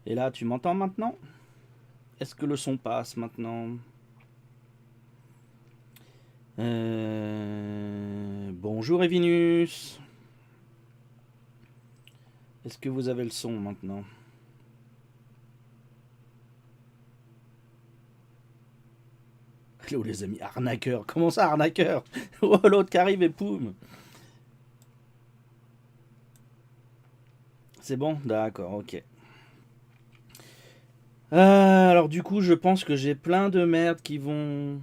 Et là, tu m'entends maintenant? Est-ce que le son passe maintenant? Bonjour Evinus. Est-ce que vous avez le son maintenant? Hello les amis, arnaqueur. Comment ça arnaqueur? Oh, l'autre qui arrive et poum. C'est bon? D'accord, ok. Alors du coup, je pense que j'ai plein de merdes qui vont...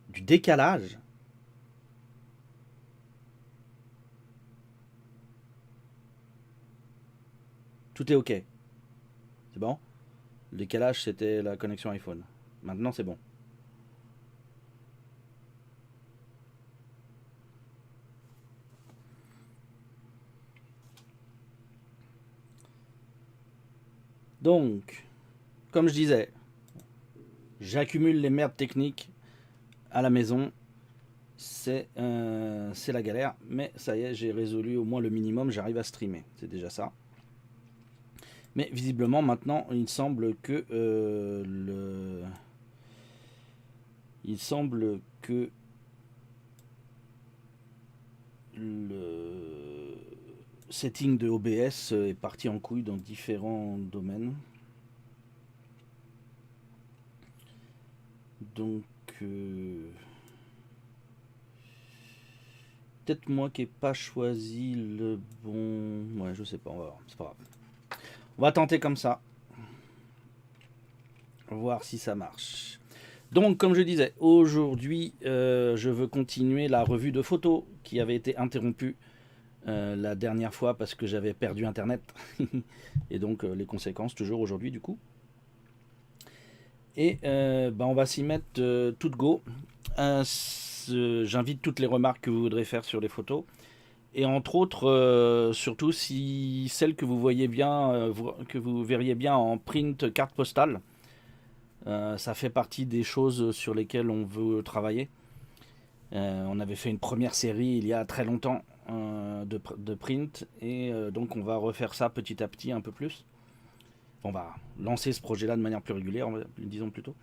Du décalage. Tout est ok. C'est bon? Le décalage, c'était la connexion iPhone. Maintenant, c'est bon. Donc, comme je disais, j'accumule les merdes techniques à la maison. C'est la galère. Mais ça y est, j'ai résolu au moins le minimum. J'arrive à streamer. C'est déjà ça. Mais visiblement, maintenant, il semble que Il semble que le setting de OBS est parti en couille dans différents domaines. Donc, peut-être moi qui n'ai pas choisi le bon... Ouais, je sais pas, on va voir, c'est pas grave. On va tenter comme ça. Voir si ça marche. Donc, comme je disais, aujourd'hui, je veux continuer la revue de photos qui avait été interrompue la dernière fois parce que j'avais perdu Internet. Et donc, les conséquences, toujours aujourd'hui, du coup. Et on va s'y mettre tout go. J'invite toutes les remarques que vous voudrez faire sur les photos. Et entre autres, surtout si celles que vous voyez bien, que vous verriez bien en print carte postale, ça fait partie des choses sur lesquelles on veut travailler. On avait fait une première série il y a très longtemps de print et donc on va refaire ça petit à petit un peu plus. On va lancer ce projet-là de manière plus régulière, disons plutôt.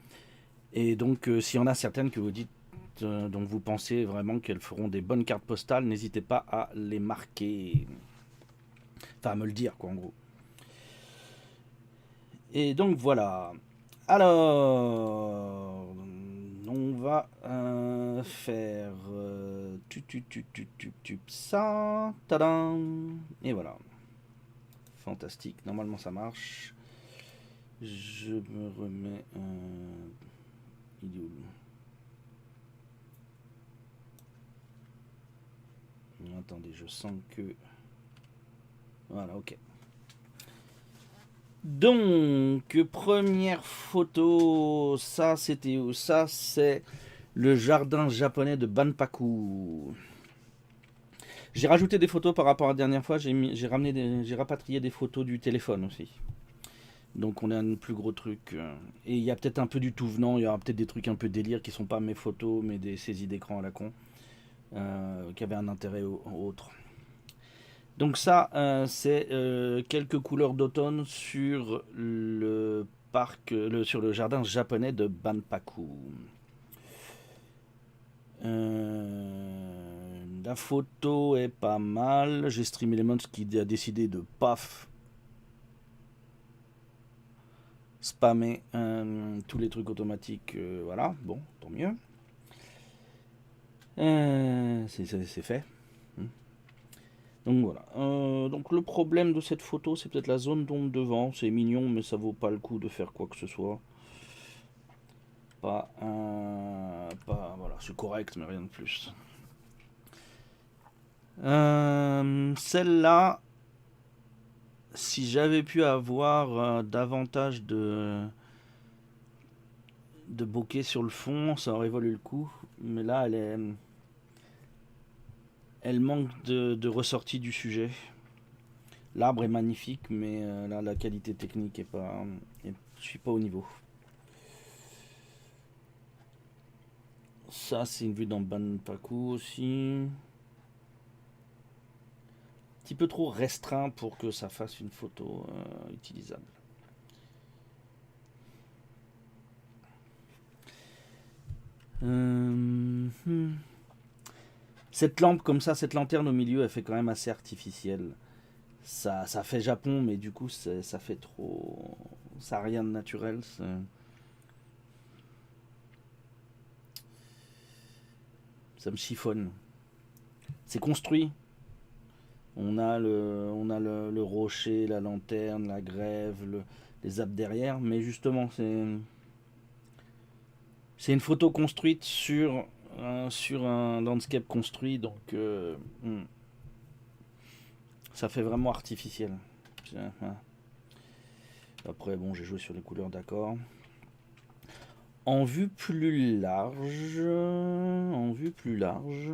Et donc s'il y en a certaines que vous dites dont vous pensez vraiment qu'elles feront des bonnes cartes postales, n'hésitez pas à les marquer. Enfin, à me le dire, quoi, en gros. Et donc, voilà. Alors, on va faire ça. Tadam. Et voilà. Fantastique. Normalement, ça marche. Je me remets. Il est où? Attendez, je sens que. Voilà, ok. Donc, première photo, ça c'était où? Ça c'est le jardin japonais de Banpaku. J'ai rajouté des photos par rapport à la dernière fois, j'ai rapatrié des photos du téléphone aussi. Donc on a un plus gros truc. Et il y a peut-être un peu du tout venant, il y aura peut-être des trucs un peu délire qui sont pas mes photos, mais des saisies d'écran à la con, qui avaient un intérêt autre. Donc ça, c'est quelques couleurs d'automne sur le parc, sur le jardin japonais de Banpaku. La photo est pas mal. J'ai Stream qui a décidé de paf spammer tous les trucs automatiques. Voilà, bon, tant mieux. C'est fait. Donc voilà. Donc le problème de cette photo, c'est peut-être la zone d'ombre devant. C'est mignon, mais ça vaut pas le coup de faire quoi que ce soit. Voilà, c'est correct, mais rien de plus. Celle-là, si j'avais pu avoir davantage de bokeh sur le fond, ça aurait valu le coup. Mais là, elle manque de ressortie du sujet. L'arbre est magnifique, mais là, la qualité technique est pas, je suis pas au niveau. Ça, c'est une vue dans Banpaku aussi. Un petit peu trop restreint pour que ça fasse une photo utilisable. Cette lampe comme ça, cette lanterne au milieu, elle fait quand même assez artificielle. Ça fait Japon, mais du coup, ça fait trop. Ça a rien de naturel. Ça me chiffonne. C'est construit. On a le rocher, la lanterne, la grève, les arbres derrière, mais justement, c'est une photo construite sur un landscape construit, donc ça fait vraiment artificiel. Après, bon, j'ai joué sur les couleurs, d'accord. En vue plus large, en vue plus large.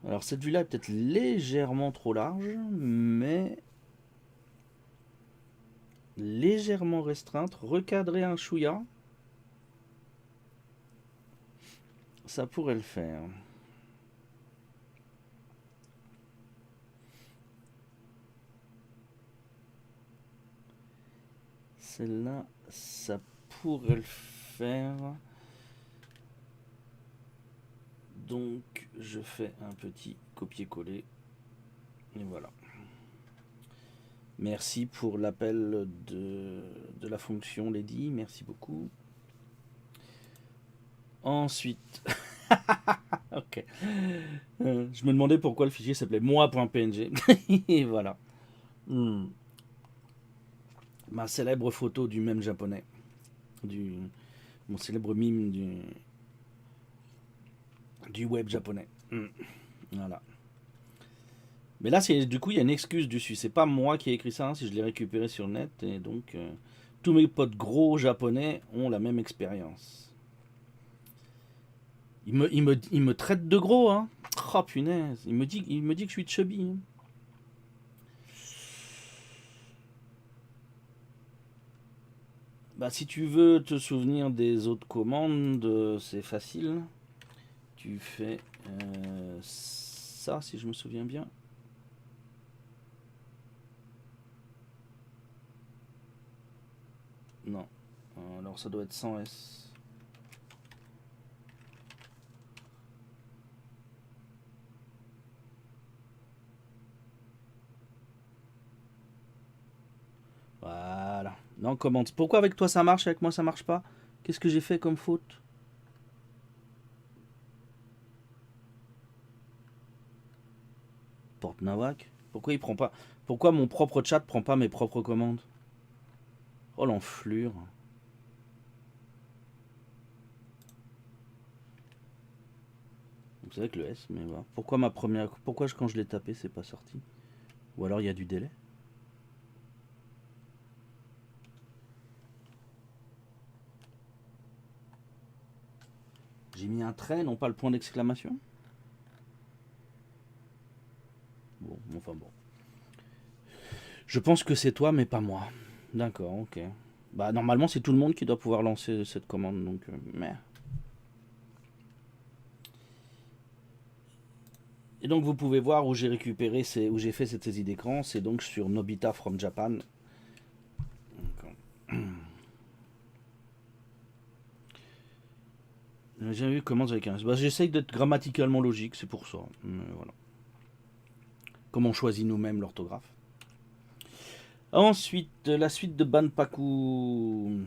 Alors cette vue-là est peut-être légèrement trop large, mais légèrement restreinte, recadrer un chouïa, ça pourrait le faire. Celle-là, ça pourrait le faire. Donc je fais un petit copier-coller. Et voilà. Merci pour l'appel de la fonction Lady, merci beaucoup. Ensuite, ok. Je me demandais pourquoi le fichier s'appelait moi.png. Et voilà. Ma célèbre photo du même japonais. Mon célèbre mime du web japonais. Voilà. Mais là, du coup, il y a une excuse dessus. C'est pas moi qui ai écrit ça, hein, si je l'ai récupéré sur le net. Et donc, tous mes potes gros japonais ont la même expérience. Il me traite de gros, hein. Oh punaise. Il me dit que je suis chubby. Hein. Bah, si tu veux te souvenir des autres commandes, c'est facile. Tu fais ça, si je me souviens bien. Non. Alors ça doit être sans S. Voilà. Non, commente. Pourquoi avec toi ça marche, avec moi ça marche pas? Qu'est-ce que j'ai fait comme faute? Porte Nawak. Pourquoi il prend pas? Pourquoi mon propre chat prend pas mes propres commandes? Oh l'enflure. C'est avec le S, mais voilà. Pourquoi quand je l'ai tapé c'est pas sorti? Ou alors il y a du délai? J'ai mis un trait, non pas le point d'exclamation? Bon, enfin bon. Je pense que c'est toi, mais pas moi. D'accord, ok. Bah normalement c'est tout le monde qui doit pouvoir lancer cette commande, donc merde. Et donc vous pouvez voir où j'ai récupéré, où j'ai fait cette saisie d'écran, c'est donc sur Nobita from Japan. J'ai jamais vu comment avec un S. Bah, j'essaye d'être grammaticalement logique, c'est pour ça. Mais voilà. Comme on choisit nous-mêmes l'orthographe. Ensuite, la suite de Banpaku.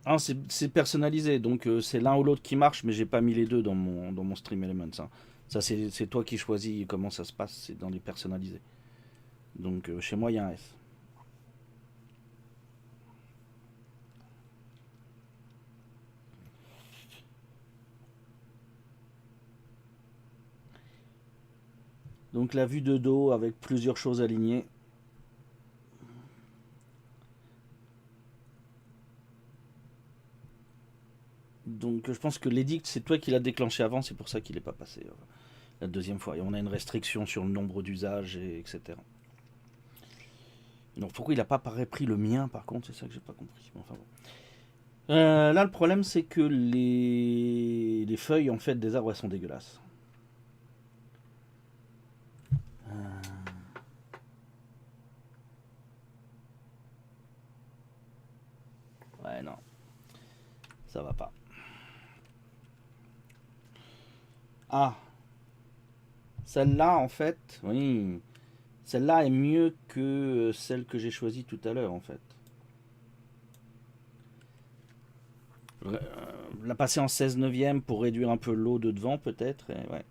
Ah, c'est personnalisé, donc c'est l'un ou l'autre qui marche, mais j'ai pas mis les deux dans mon Stream Elements. Hein. Ça, c'est toi qui choisis comment ça se passe, c'est dans les personnalisés. Donc chez moi, il y a un S. Donc la vue de dos avec plusieurs choses alignées. Donc je pense que l'édicte, c'est toi qui l'as déclenché avant, c'est pour ça qu'il n'est pas passé la deuxième fois. Et on a une restriction sur le nombre d'usages, etc. Donc pourquoi il n'a pas pris le mien par contre, c'est ça que j'ai pas compris. Enfin bon. Là le problème c'est que les feuilles en fait des arbres elles sont dégueulasses. Ouais, non, ça va pas. Ah, celle-là, en fait, oui. Celle-là est mieux que celle que j'ai choisie tout à l'heure, en fait. La passer en 16 neuvième pour réduire un peu l'eau de devant, peut-être. Ouais.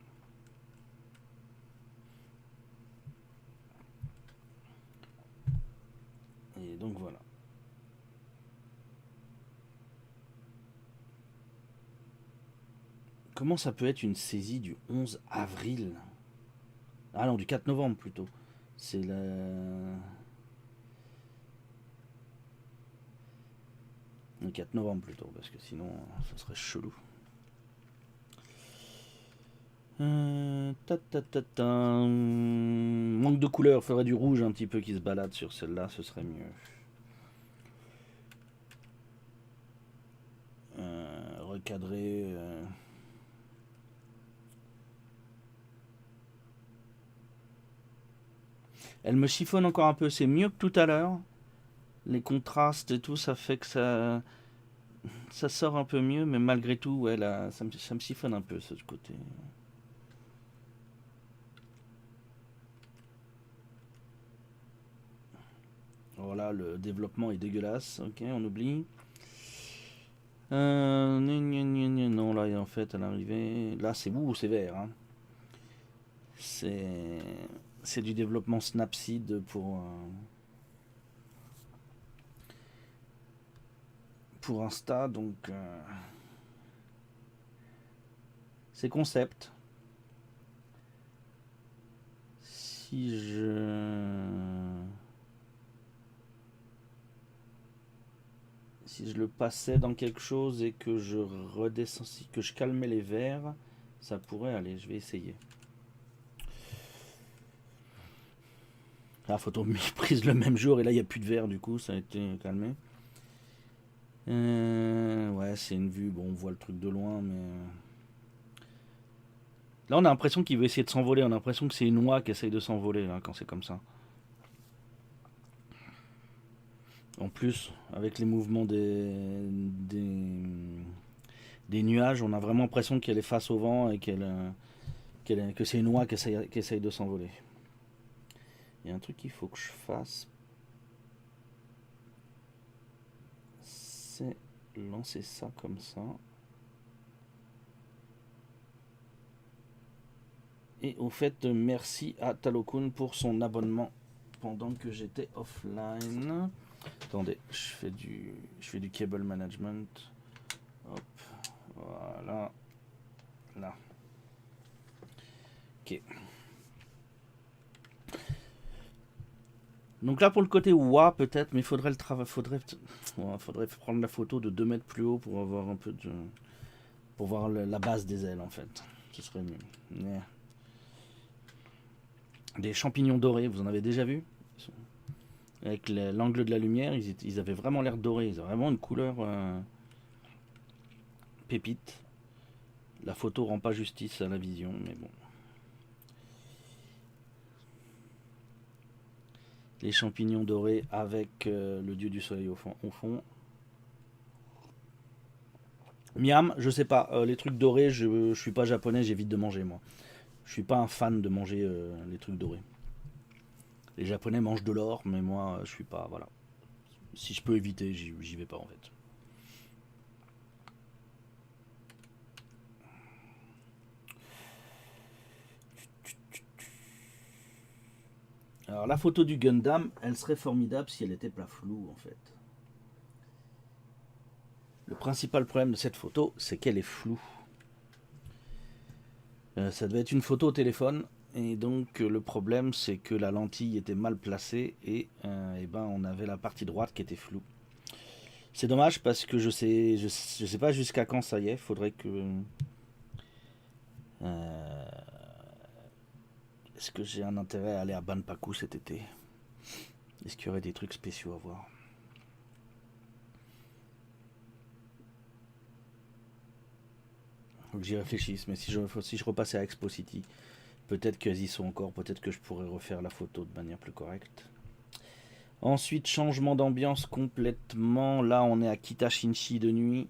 Et donc voilà. Comment ça peut être une saisie du 11 avril? Ah non, du 4 novembre plutôt. C'est le 4 novembre plutôt, parce que sinon, ça serait chelou. Manque de couleur, faudrait du rouge un petit peu qui se balade sur celle-là, ce serait mieux. Recadrer. Elle me chiffonne encore un peu, c'est mieux que tout à l'heure. Les contrastes et tout, ça fait que ça sort un peu mieux, mais malgré tout, ouais, là, ça me siphonne un peu ce côté. Voilà, le développement est dégueulasse. Ok, on oublie. Non, là, en fait, à l'arrivée, là, c'est vert. Hein. C'est du développement Snapseed pour Insta, donc c'est concept. Si je le passais dans quelque chose et que je redescends, que je calmais les verts, ça pourrait aller. Je vais essayer. La photo prise le même jour et là il n'y a plus de verre, du coup ça a été calmé. Ouais, c'est une vue, bon, on voit le truc de loin, mais là on a l'impression qu'il veut essayer de s'envoler. On a l'impression que c'est une oie qui essaye de s'envoler là, quand c'est comme ça. En plus, avec les mouvements des nuages, on a vraiment l'impression qu'elle est face au vent et que c'est une oie qui essaye de s'envoler. Il y a un truc qu'il faut que je fasse, c'est lancer ça comme ça. Et au fait, merci à Talokun pour son abonnement pendant que j'étais offline. Attendez, je fais du cable management. Hop, voilà, là. Ok. Donc là pour le côté WA peut-être, mais il faudrait faudrait prendre la photo de 2 mètres plus haut pour avoir un peu de, pour voir la base des ailes en fait. Ce serait mieux. Yeah. Des champignons dorés, vous en avez déjà vu? Avec l'angle de la lumière, ils avaient vraiment l'air dorés. Ils avaient vraiment une couleur pépite. La photo rend pas justice à la vision, mais bon. Les champignons dorés avec le dieu du soleil au fond. Miam, je sais pas. Les trucs dorés, je suis pas japonais, j'évite de manger moi. Je suis pas un fan de manger les trucs dorés. Les japonais mangent de l'or, mais moi je suis pas. Voilà. Si je peux éviter, j'y vais pas en fait. Alors la photo du Gundam, elle serait formidable si elle était pas floue en fait. Le principal problème de cette photo, c'est qu'elle est floue. Ça devait être une photo au téléphone, et donc le problème c'est que la lentille était mal placée et ben on avait la partie droite qui était floue. C'est dommage parce que je sais pas jusqu'à quand ça y est. Faudrait que est-ce que j'ai un intérêt à aller à Banpaku cet été? Est-ce qu'il y aurait des trucs spéciaux à voir? Faut que j'y réfléchisse, mais si je repassais à Expo City, peut-être qu'elles y sont encore, peut-être que je pourrais refaire la photo de manière plus correcte. Ensuite, changement d'ambiance complètement. Là, on est à Kitashinchi de nuit.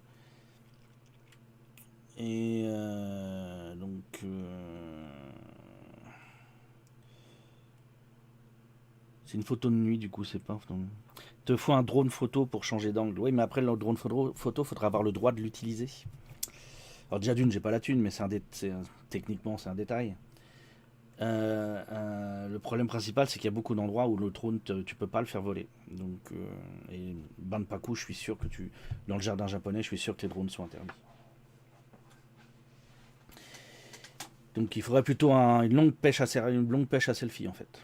Et donc... c'est une photo de nuit, du coup, c'est pas... Te faut un drone photo pour changer d'angle. Oui, mais après, le drone photo, faudra avoir le droit de l'utiliser. Alors déjà d'une, j'ai pas la thune, mais techniquement, c'est un détail. Le problème principal, c'est qu'il y a beaucoup d'endroits où le drone, tu peux pas le faire voler. Donc, et Banpaku, je suis sûr que dans le jardin japonais, je suis sûr que les drones sont interdits. Donc, il faudrait plutôt une longue pêche à selfie en fait.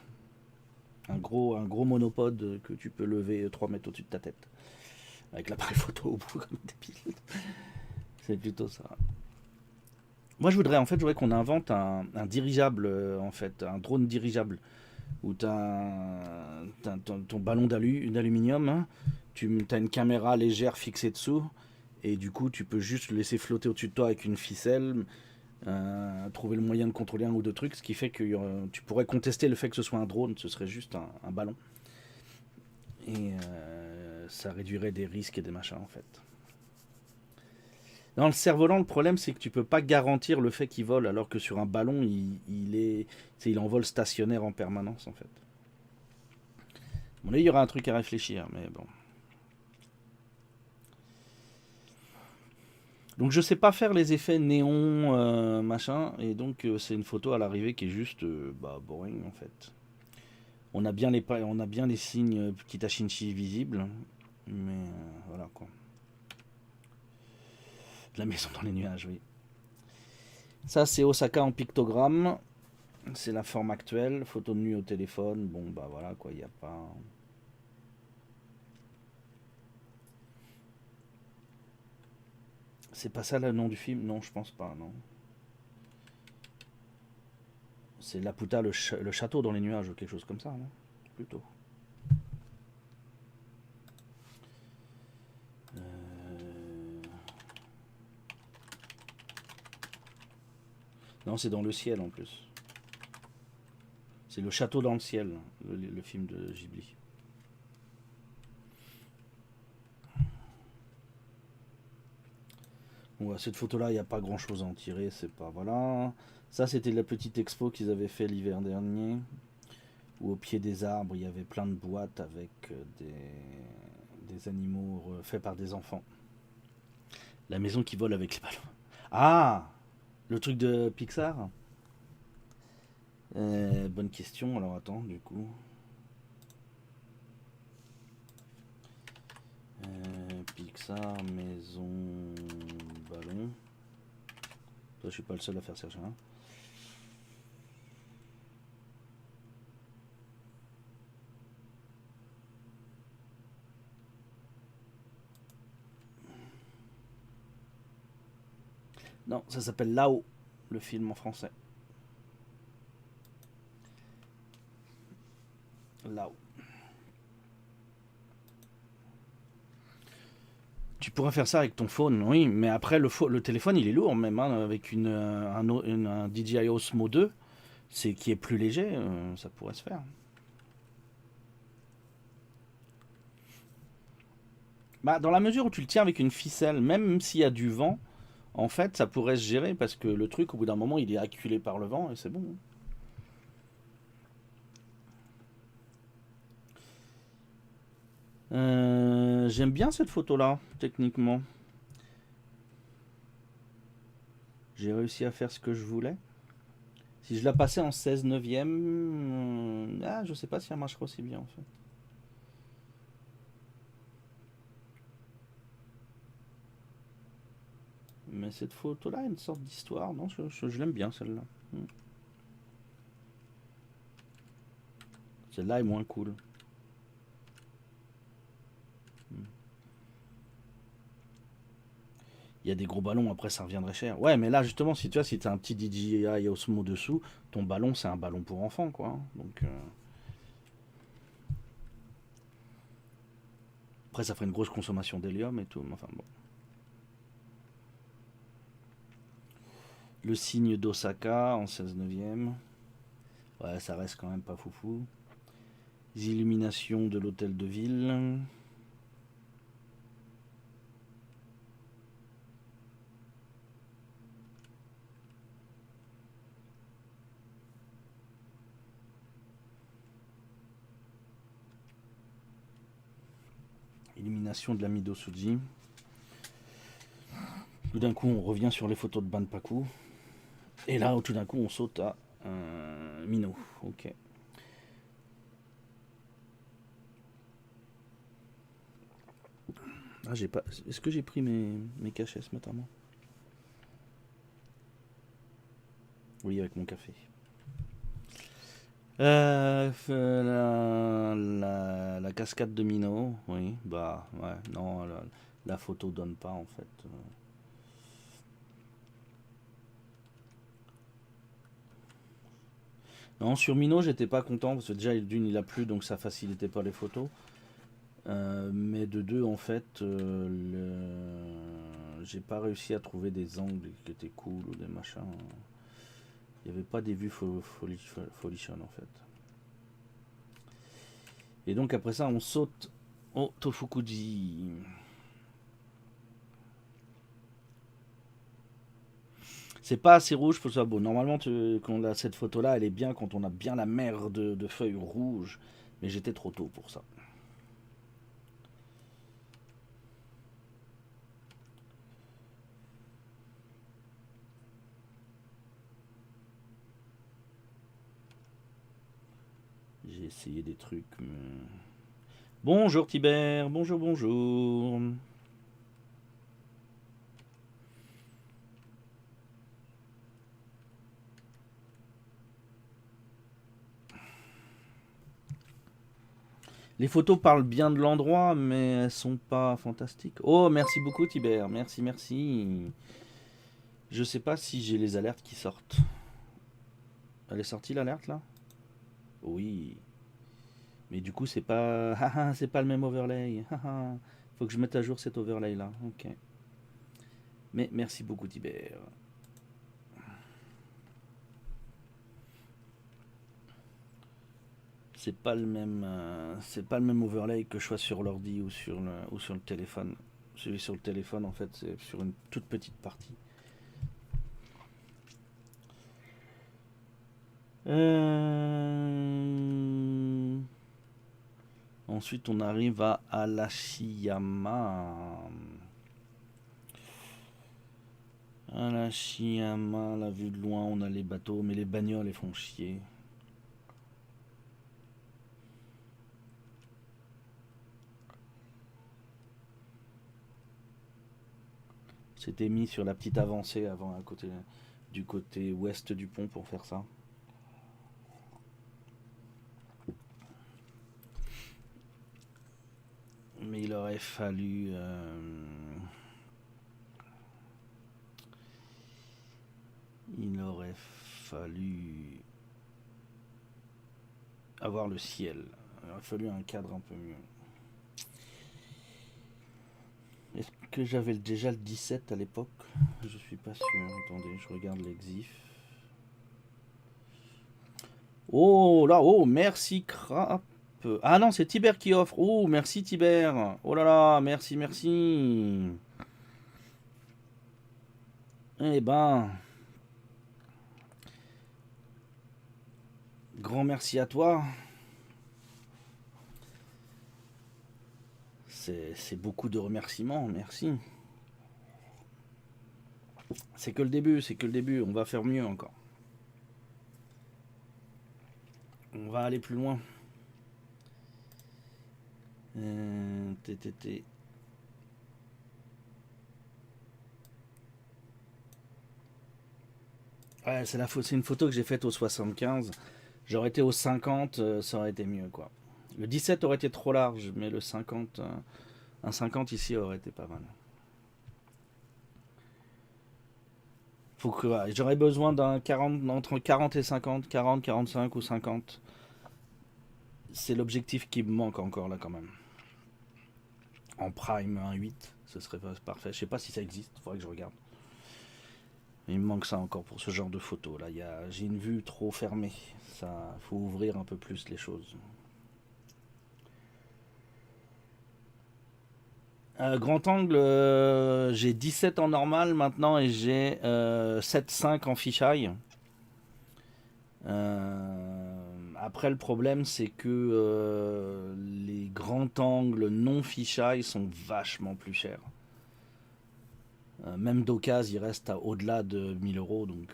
Un gros monopode que tu peux lever 3 mètres au-dessus de ta tête. Avec l'appareil photo au bout comme des piles. C'est plutôt ça. Moi, je voudrais qu'on invente un dirigeable, en fait, un drone dirigeable où tu as, ton ballon d'aluminium, hein, tu as une caméra légère fixée dessous, et du coup, tu peux juste le laisser flotter au-dessus de toi avec une ficelle, trouver le moyen de contrôler un ou deux trucs, ce qui fait que tu pourrais contester le fait que ce soit un drone, ce serait juste un ballon. Et ça réduirait des risques et des machins, en fait. Dans le cerf-volant, le problème, c'est que tu peux pas garantir le fait qu'il vole, alors que sur un ballon, il en vol stationnaire en permanence, en fait. Bon, là, il y aura un truc à réfléchir, mais bon. Donc, je sais pas faire les effets néon, machin, et donc, c'est une photo à l'arrivée qui est juste, boring, en fait. On a bien les signes Kitashinchi visibles, mais voilà, quoi. La maison dans les nuages, oui. Ça, c'est Osaka en pictogramme. C'est la forme actuelle. Photo de nuit au téléphone. Bon, bah voilà, quoi, il n'y a pas. C'est pas ça le nom du film? Non, je pense pas, non. C'est Laputa, le château dans les nuages, ou quelque chose comme ça, non? Plutôt. Non, c'est dans le ciel en plus. C'est le château dans le ciel, le film de Ghibli. Bon, cette photo-là, il n'y a pas grand-chose à en tirer, c'est pas... Voilà. Ça, c'était la petite expo qu'ils avaient fait l'hiver dernier, où au pied des arbres, il y avait plein de boîtes avec des animaux faits par des enfants. La maison qui vole avec les ballons. Ah, le truc de Pixar. Bonne question, alors attends, du coup. Pixar, maison, ballon. Toi, je suis pas le seul à faire ça. Hein. Non, ça s'appelle Là-haut, le film en français. Là-haut. Tu pourrais faire ça avec ton phone, oui, mais après le téléphone il est lourd même, hein, avec un DJI Osmo 2, qui est plus léger, ça pourrait se faire. Bah, dans la mesure où tu le tiens avec une ficelle, même s'il y a du vent, en fait ça pourrait se gérer parce que le truc au bout d'un moment il est acculé par le vent et c'est bon. J'aime bien cette photo là, techniquement. J'ai réussi à faire ce que je voulais. Si je la passais en 16 neuvième, je sais pas si elle marcherait aussi bien en fait. Mais cette photo-là a une sorte d'histoire, non? Je l'aime bien celle-là. Celle-là est moins cool. Il y a des gros ballons, après ça reviendrait cher. Ouais, mais là justement, si tu as, si t'as un petit DJI Osmo dessous, ton ballon c'est un ballon pour enfants, quoi. Donc après ça ferait une grosse consommation d'hélium et tout. Mais enfin bon. Le signe d'Osaka en 16 neuvième. Ouais, ça reste quand même pas foufou. Les illuminations de l'hôtel de ville. Illumination de la Mido-Suji. Tout d'un coup, on revient sur les photos de Banpaku. Et là, tout d'un coup, on saute à Mino. Ok. Ah, j'ai pas. Est-ce que j'ai pris mes cachets ce matin, moi? Oui, avec mon café. La cascade de Mino, oui, bah ouais, non, la photo donne pas en fait. Non, sur Mino, j'étais pas content parce que déjà, d'une, il a plu donc ça facilitait pas les photos. Mais de deux, en fait, j'ai pas réussi à trouver des angles qui étaient cool ou des machins. Il n'y avait pas des vues folichonnes en fait. Et donc après ça, on saute au Tofukuji. C'est pas assez rouge pour que ce soit beau. Normalement, quand on a cette photo-là, elle est bien quand on a bien la mer de feuilles rouges. Mais j'étais trop tôt pour ça. J'ai essayé des trucs. Mais... Bonjour Tibert, bonjour, bonjour. Les photos parlent bien de l'endroit, mais elles sont pas fantastiques. Oh, merci beaucoup Tibert, merci, merci. Je sais pas si j'ai les alertes qui sortent. Elle est sortie l'alerte là? Oui. Mais du coup, c'est pas. C'est pas le même overlay. Faut que je mette à jour cet overlay là. Ok. Mais merci beaucoup Tibert. C'est pas le même overlay que je sois sur l'ordi ou sur le téléphone. Celui sur le téléphone, en fait, c'est sur une toute petite partie. Ensuite, on arrive à Alashiyama. Alashiyama, la vue de loin, on a les bateaux, mais les bagnoles, elles font chier. C'était mis sur la petite avancée avant, du côté ouest du pont pour faire ça. Mais il aurait fallu. Il aurait fallu avoir le ciel. Il aurait fallu un cadre un peu mieux. Est-ce que j'avais déjà le 17 à l'époque? Je suis pas sûr. Attendez, je regarde l'exif. Oh là, oh, merci Crap. Ah non, c'est Tiber qui offre. Oh, merci Tiber. Oh là là, merci, merci. Eh ben, grand merci à toi. C'est beaucoup de remerciements, merci. C'est que le début, c'est que le début. On va faire mieux encore. On va aller plus loin. TTT. Ouais, c'est une photo que j'ai faite au 75. J'aurais été au 50, ça aurait été mieux quoi. Le 17 aurait été trop large, mais le 50, un 50 ici aurait été pas mal. Faut que ouais, j'aurais besoin d'un 40 entre 40 et 50, 40, 45 ou 50. C'est l'objectif qui me manque encore là quand même. En prime 1.8, ce serait parfait. Je sais pas si ça existe, faudrait que je regarde. Il me manque ça encore pour ce genre de photo là. J'ai une vue trop fermée. Ça, faut ouvrir un peu plus les choses. Grand angle, j'ai 17 en normal maintenant et j'ai 7,5 en fisheye. Après, le problème, c'est que les grands angles non fisheye sont vachement plus chers. Même d'occasion, il reste au-delà de 1000 euros. Donc,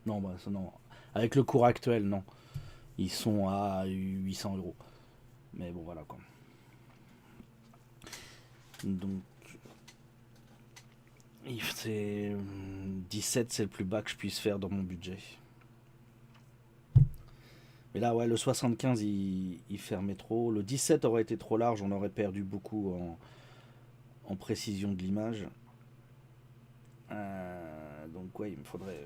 non, bah, ça, non. Avec le cours actuel, non. Ils sont à 800 euros. Mais bon, voilà quoi. Donc, c'est 17, c'est le plus bas que je puisse faire dans mon budget. Mais là, ouais, le 75, il fermait trop. Le 17 aurait été trop large, on aurait perdu beaucoup en précision de l'image. Donc, ouais, il me faudrait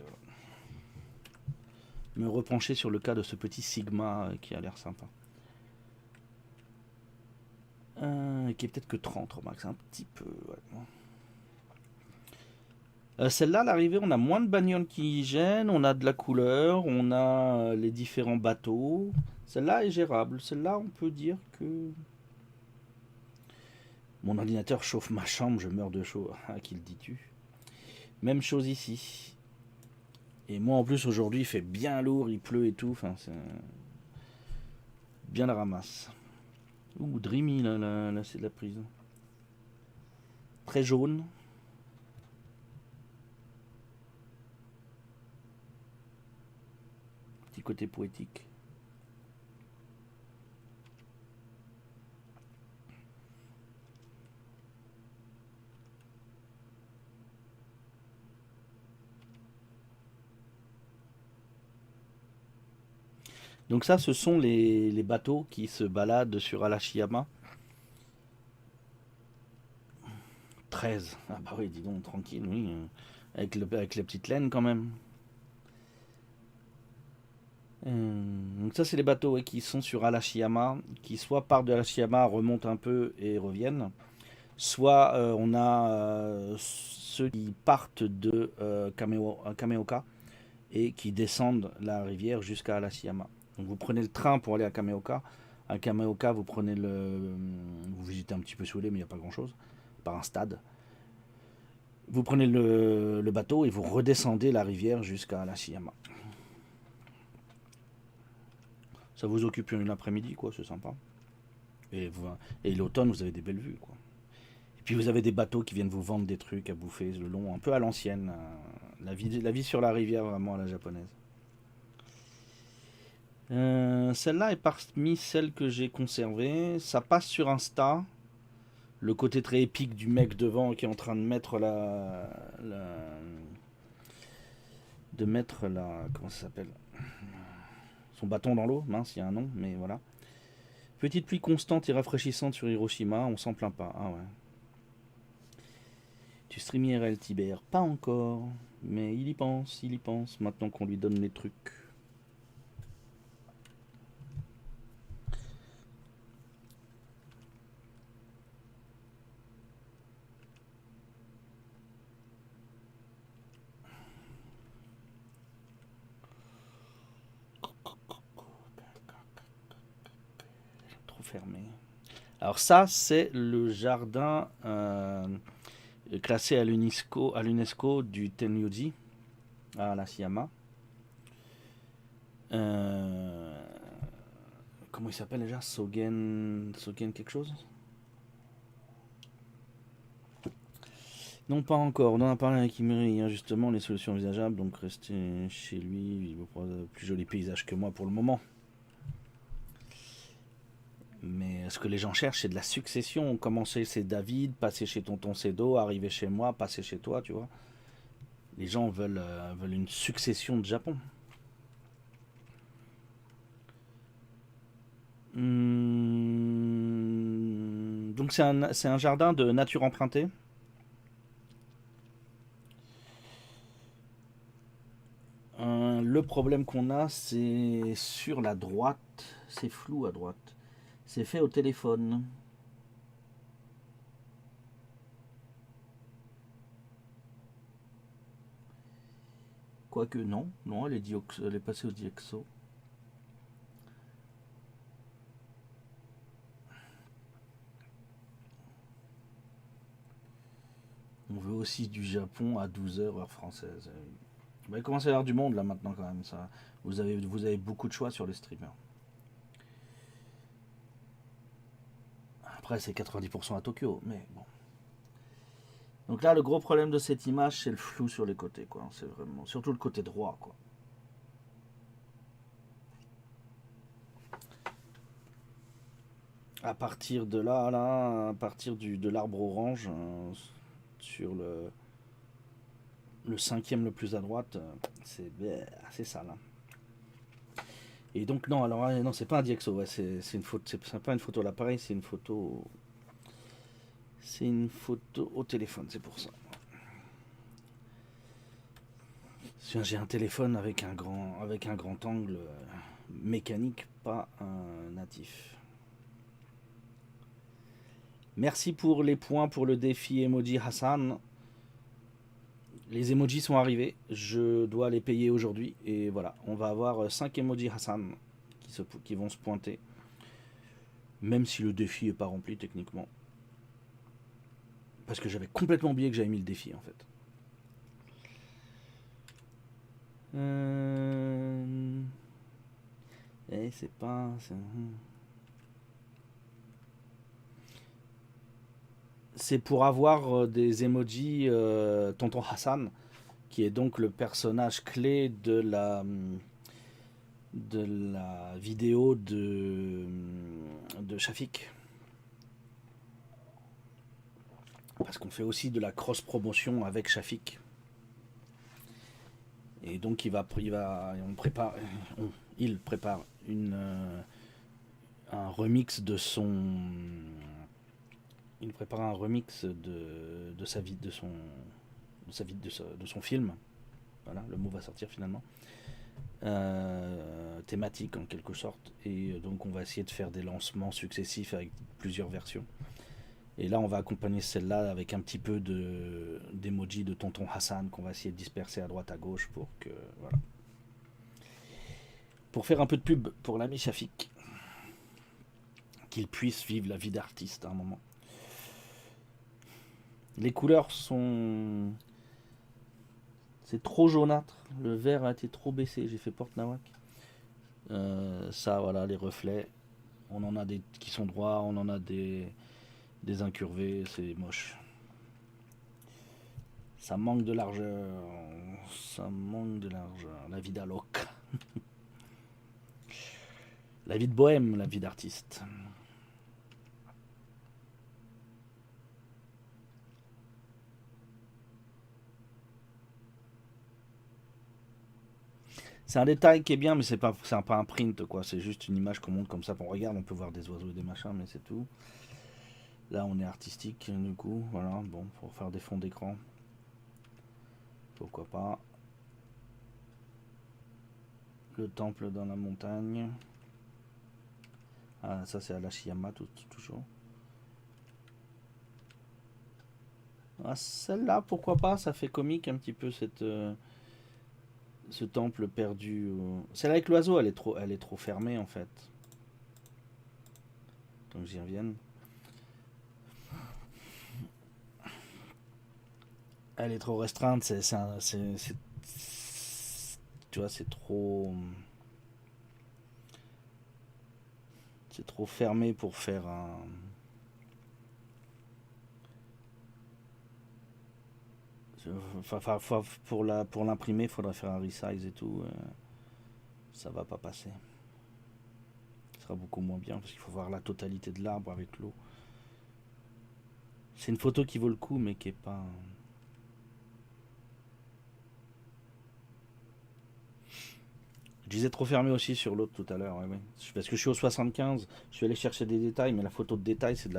me repencher sur le cas de ce petit Sigma qui a l'air sympa. Qui est peut-être que 30 au max, un petit peu. Ouais. Celle-là, à l'arrivée, on a moins de bagnoles qui gênent, on a de la couleur, on a les différents bateaux. Celle-là est gérable. Celle-là, on peut dire que... Mon ordinateur chauffe ma chambre, je meurs de chaud. À qui le dis-tu? Même chose ici. Et moi, en plus, aujourd'hui, il fait bien lourd, il pleut et tout. Enfin, c'est bien la ramasse. Ouh, Dreamy, là c'est de la prise. Très jaune. Petit côté poétique. Donc ça, ce sont les bateaux qui se baladent sur Alashiyama. 13. Ah bah oui, dis donc, tranquille, oui. Avec la petite laine quand même. Donc ça, c'est les bateaux ouais, qui sont sur Alashiyama, qui soit partent de Alashiyama, remontent un peu et reviennent. Soit on a ceux qui partent de Kameoka et qui descendent la rivière jusqu'à Alashiyama. Donc vous prenez le train pour aller à Kameoka. À Kameoka, vous prenez vous visitez un petit peu Soulé, mais il n'y a pas grand-chose, par un stade. Vous prenez le bateau et vous redescendez la rivière jusqu'à Alashiyama. Ça vous occupe une après-midi, quoi, c'est sympa. Et l'automne, vous avez des belles vues, quoi. Et puis vous avez des bateaux qui viennent vous vendre des trucs à bouffer le long, un peu à l'ancienne. La vie sur la rivière, vraiment à la japonaise. Celle-là est parmi celles que j'ai conservées. Ça passe sur Insta. Le côté très épique du mec devant qui est en train de mettre comment ça s'appelle, son bâton dans l'eau. Mince, il y a un nom, mais voilà. Petite pluie constante et rafraîchissante sur Hiroshima, on s'en plaint pas. Ah ouais. Tu stream IRL Tibère? Pas encore. Mais il y pense, maintenant qu'on lui donne les trucs. Trop fermé. Alors ça, c'est le jardin classé à l'UNESCO du Tenryuji à Alashiyama. Comment il s'appelle déjà? Sogen quelque chose? Non, pas encore. On en a parlé avec Imri hier, justement, les solutions envisageables. Donc rester chez lui, il va prendre plus joli paysage que moi pour le moment. Mais ce que les gens cherchent, c'est de la succession. Commencer chez David, passer chez tonton Cédo, arriver chez moi, passer chez toi, tu vois. Les gens veulent une succession de Japon. Donc c'est un jardin de nature empruntée. Le problème qu'on a, c'est sur la droite. C'est flou à droite. C'est fait au téléphone. Quoique non, elle est passée au Diexo. veux aussi du Japon à 12 heures heure française. Bah, il commence à y avoir du monde là maintenant quand même. Ça. Vous avez beaucoup de choix sur les streamers. Après c'est 90% à Tokyo, mais bon. Donc là le gros problème de cette image c'est le flou sur les côtés quoi. C'est vraiment surtout le côté droit quoi. À partir de là, à partir de l'arbre orange, sur le cinquième le plus à droite, c'est ça là. Et donc non, alors non, c'est pas un DxO, ouais, c'est une photo, c'est pas une photo à l'appareil, c'est une photo au téléphone, c'est pour ça. J'ai un téléphone avec un grand angle mécanique, pas un natif. Merci pour les points pour le défi emoji Hassan. Les emojis sont arrivés, je dois les payer aujourd'hui et voilà, on va avoir 5 emojis Hassan qui vont se pointer. Même si le défi n'est pas rempli techniquement. Parce que j'avais complètement oublié que j'avais mis le défi en fait. C'est pas... C'est pour avoir des emojis Tonton Hassan, qui est donc le personnage clé de la vidéo de Shafik. Parce qu'on fait aussi de la cross-promotion avec Shafik. Et donc il prépare un remix de son... Il prépare un remix de son film. Voilà, le mot va sortir finalement. Thématique en quelque sorte. Et donc on va essayer de faire des lancements successifs avec plusieurs versions. Et là on va accompagner celle-là avec un petit peu d'emoji de Tonton Hassan qu'on va essayer de disperser à droite à gauche pour que... Voilà. Pour faire un peu de pub pour l'ami Shafik. Qu'il puisse vivre la vie d'artiste à un moment. Les couleurs sont... C'est trop jaunâtre. Le vert a été trop baissé. J'ai fait porte nawak. Ça, voilà, les reflets. On en a des qui sont droits. On en a des incurvés. C'est moche. Ça manque de largeur. Ça manque de largeur. La vie d'Alok. La vie de bohème, la vie d'artiste. C'est un détail qui est bien, mais c'est pas un print, quoi. C'est juste une image qu'on monte comme ça, qu'on regarde. On peut voir des oiseaux et des machins, mais c'est tout. Là, on est artistique, du coup. Voilà, bon, pour faire des fonds d'écran. Pourquoi pas. Le temple dans la montagne. Ah, ça, c'est à l'Ashiyama, toujours. Ah, celle-là, pourquoi pas. Ça fait comique un petit peu cette... ce temple perdu. Celle avec l'oiseau, elle est trop fermée en fait. Donc j'y revienne. Elle est trop restreinte, tu vois, c'est trop fermé pour faire un... Enfin, pour l'imprimer, il faudrait faire un resize et tout. Ça va pas passer. Ce sera beaucoup moins bien parce qu'il faut voir la totalité de l'arbre avec l'eau. C'est une photo qui vaut le coup, mais qui est pas... Je disais trop fermé aussi sur l'autre tout à l'heure, ouais. Parce que je suis au 75, je suis allé chercher des détails, mais la photo de détail, c'est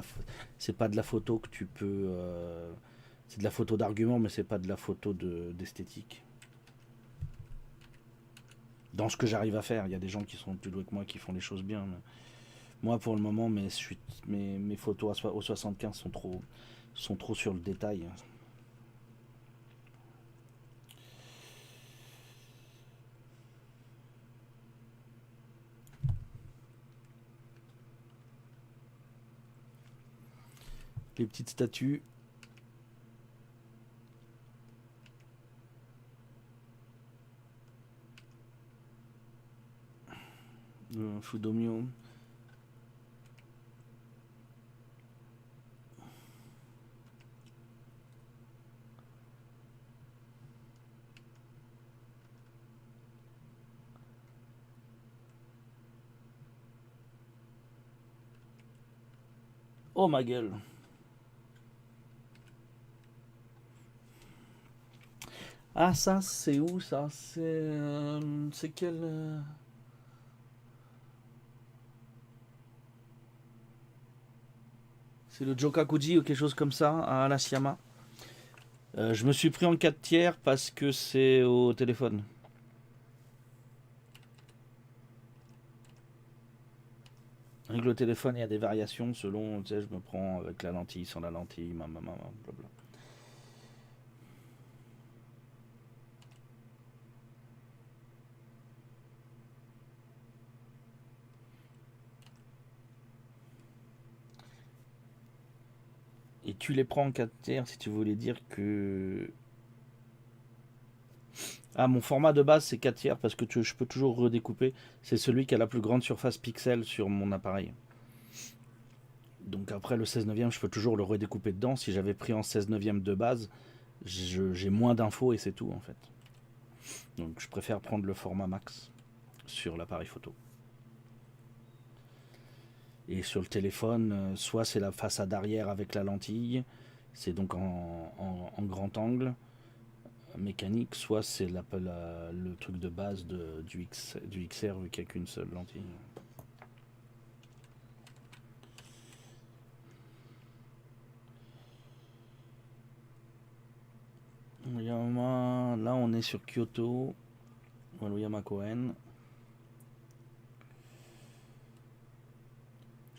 pas de la photo que tu peux... c'est de la photo d'argument, mais c'est pas de la photo d'esthétique. Dans ce que j'arrive à faire, il y a des gens qui sont plus doués que moi qui font les choses bien. Mais moi, pour le moment, mes photos au 75 sont trop sur le détail. Les petites statues. Fudomio. Oh ma gueule. Ah ça c'est où ça? C'est quel c'est le Jokakuji ou quelque chose comme ça à Arashiyama. Je me suis pris en 4 tiers parce que c'est au téléphone. Avec le téléphone, il y a des variations selon, tu sais, je me prends avec la lentille, sans la lentille, blablabla. Et tu les prends en 4 tiers si tu voulais dire que... Ah, mon format de base c'est 4 tiers parce que je peux toujours redécouper. C'est celui qui a la plus grande surface pixel sur mon appareil. Donc après le 16 neuvième, je peux toujours le redécouper dedans. Si j'avais pris en 16 neuvième de base, j'ai moins d'infos et c'est tout en fait. Donc je préfère prendre le format max sur l'appareil photo. Et sur le téléphone, soit c'est la façade arrière avec la lentille, c'est donc en grand angle mécanique, soit c'est le truc de base du XR vu qu'il n'y a qu'une seule lentille. Là on est sur Kyoto, Waluyama Koen.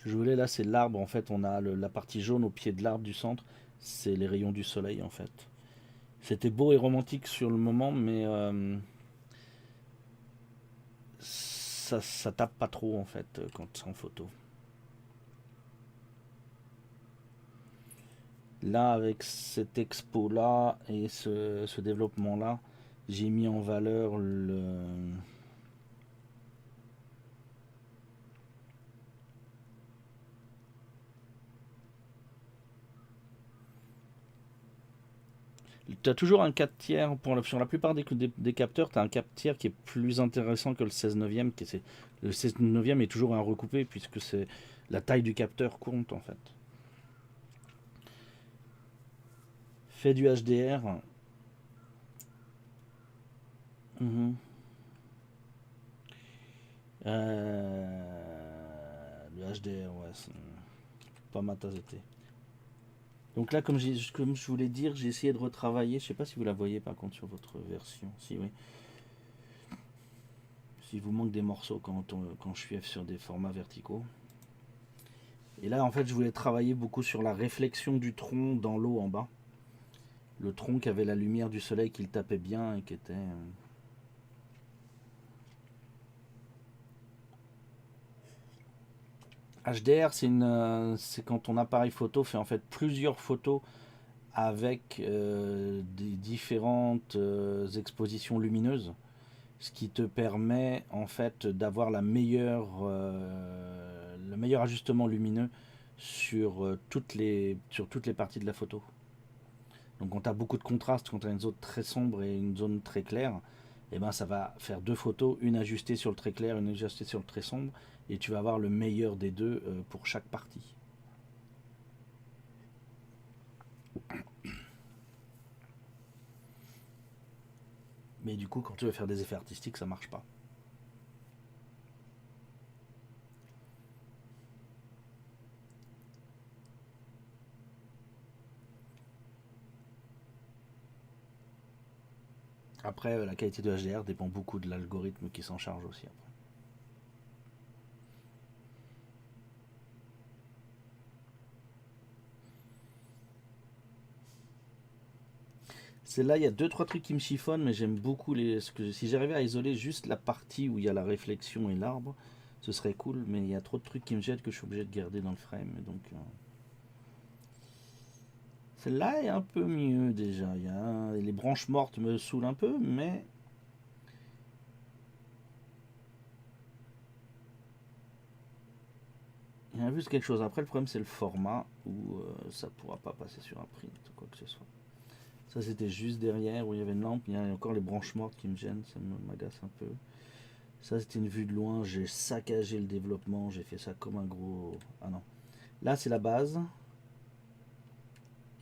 Je voulais là c'est l'arbre en fait, on a la partie jaune au pied de l'arbre du centre, c'est les rayons du soleil en fait. C'était beau et romantique sur le moment mais ça tape pas trop en fait quand c'est en photo. Là avec cette expo là et ce développement là, j'ai mis en valeur le... Tu as toujours un 4 tiers, sur la plupart des capteurs, tu as un 4 tiers qui est plus intéressant que le 16 neuvième. Le 16 neuvième est toujours un recoupé puisque c'est la taille du capteur compte en fait. Fait du HDR. Mhm. Le HDR, ouais, c'est pas ma tasse de thé. Donc là, comme je voulais dire, j'ai essayé de retravailler. Je sais pas si vous la voyez par contre sur votre version. Si oui. S'il vous manque des morceaux quand je suis sur des formats verticaux. Et là, en fait, je voulais travailler beaucoup sur la réflexion du tronc dans l'eau en bas. Le tronc qui avait la lumière du soleil qui le tapait bien et qui était... HDR, c'est quand ton appareil photo fait en fait plusieurs photos avec des différentes expositions lumineuses, ce qui te permet en fait d'avoir le meilleur ajustement lumineux sur toutes les parties de la photo. Donc quand tu as beaucoup de contraste, quand tu as une zone très sombre et une zone très claire, et ben ça va faire deux photos, une ajustée sur le très clair, une ajustée sur le très sombre, et tu vas avoir le meilleur des deux pour chaque partie. Mais du coup, quand tu veux faire des effets artistiques, ça marche pas. Après, la qualité de HDR dépend beaucoup de l'algorithme qui s'en charge aussi. Après. C'est là, il y a deux trois trucs qui me chiffonnent, mais j'aime beaucoup si j'arrivais à isoler juste la partie où il y a la réflexion et l'arbre, ce serait cool. Mais il y a trop de trucs qui me jettent que je suis obligé de garder dans le frame. Donc, celle-là est un peu mieux déjà. Les branches mortes me saoulent un peu, mais J'ai vu quelque chose. Après, le problème, c'est le format où ça pourra pas passer sur un print ou quoi que ce soit. Ça, c'était juste derrière où il y avait une lampe. Il y a encore les branches mortes qui me gênent. Ça m'agace un peu. Ça, c'était une vue de loin. J'ai saccagé le développement. J'ai fait ça comme un gros... Ah non. Là, c'est la base.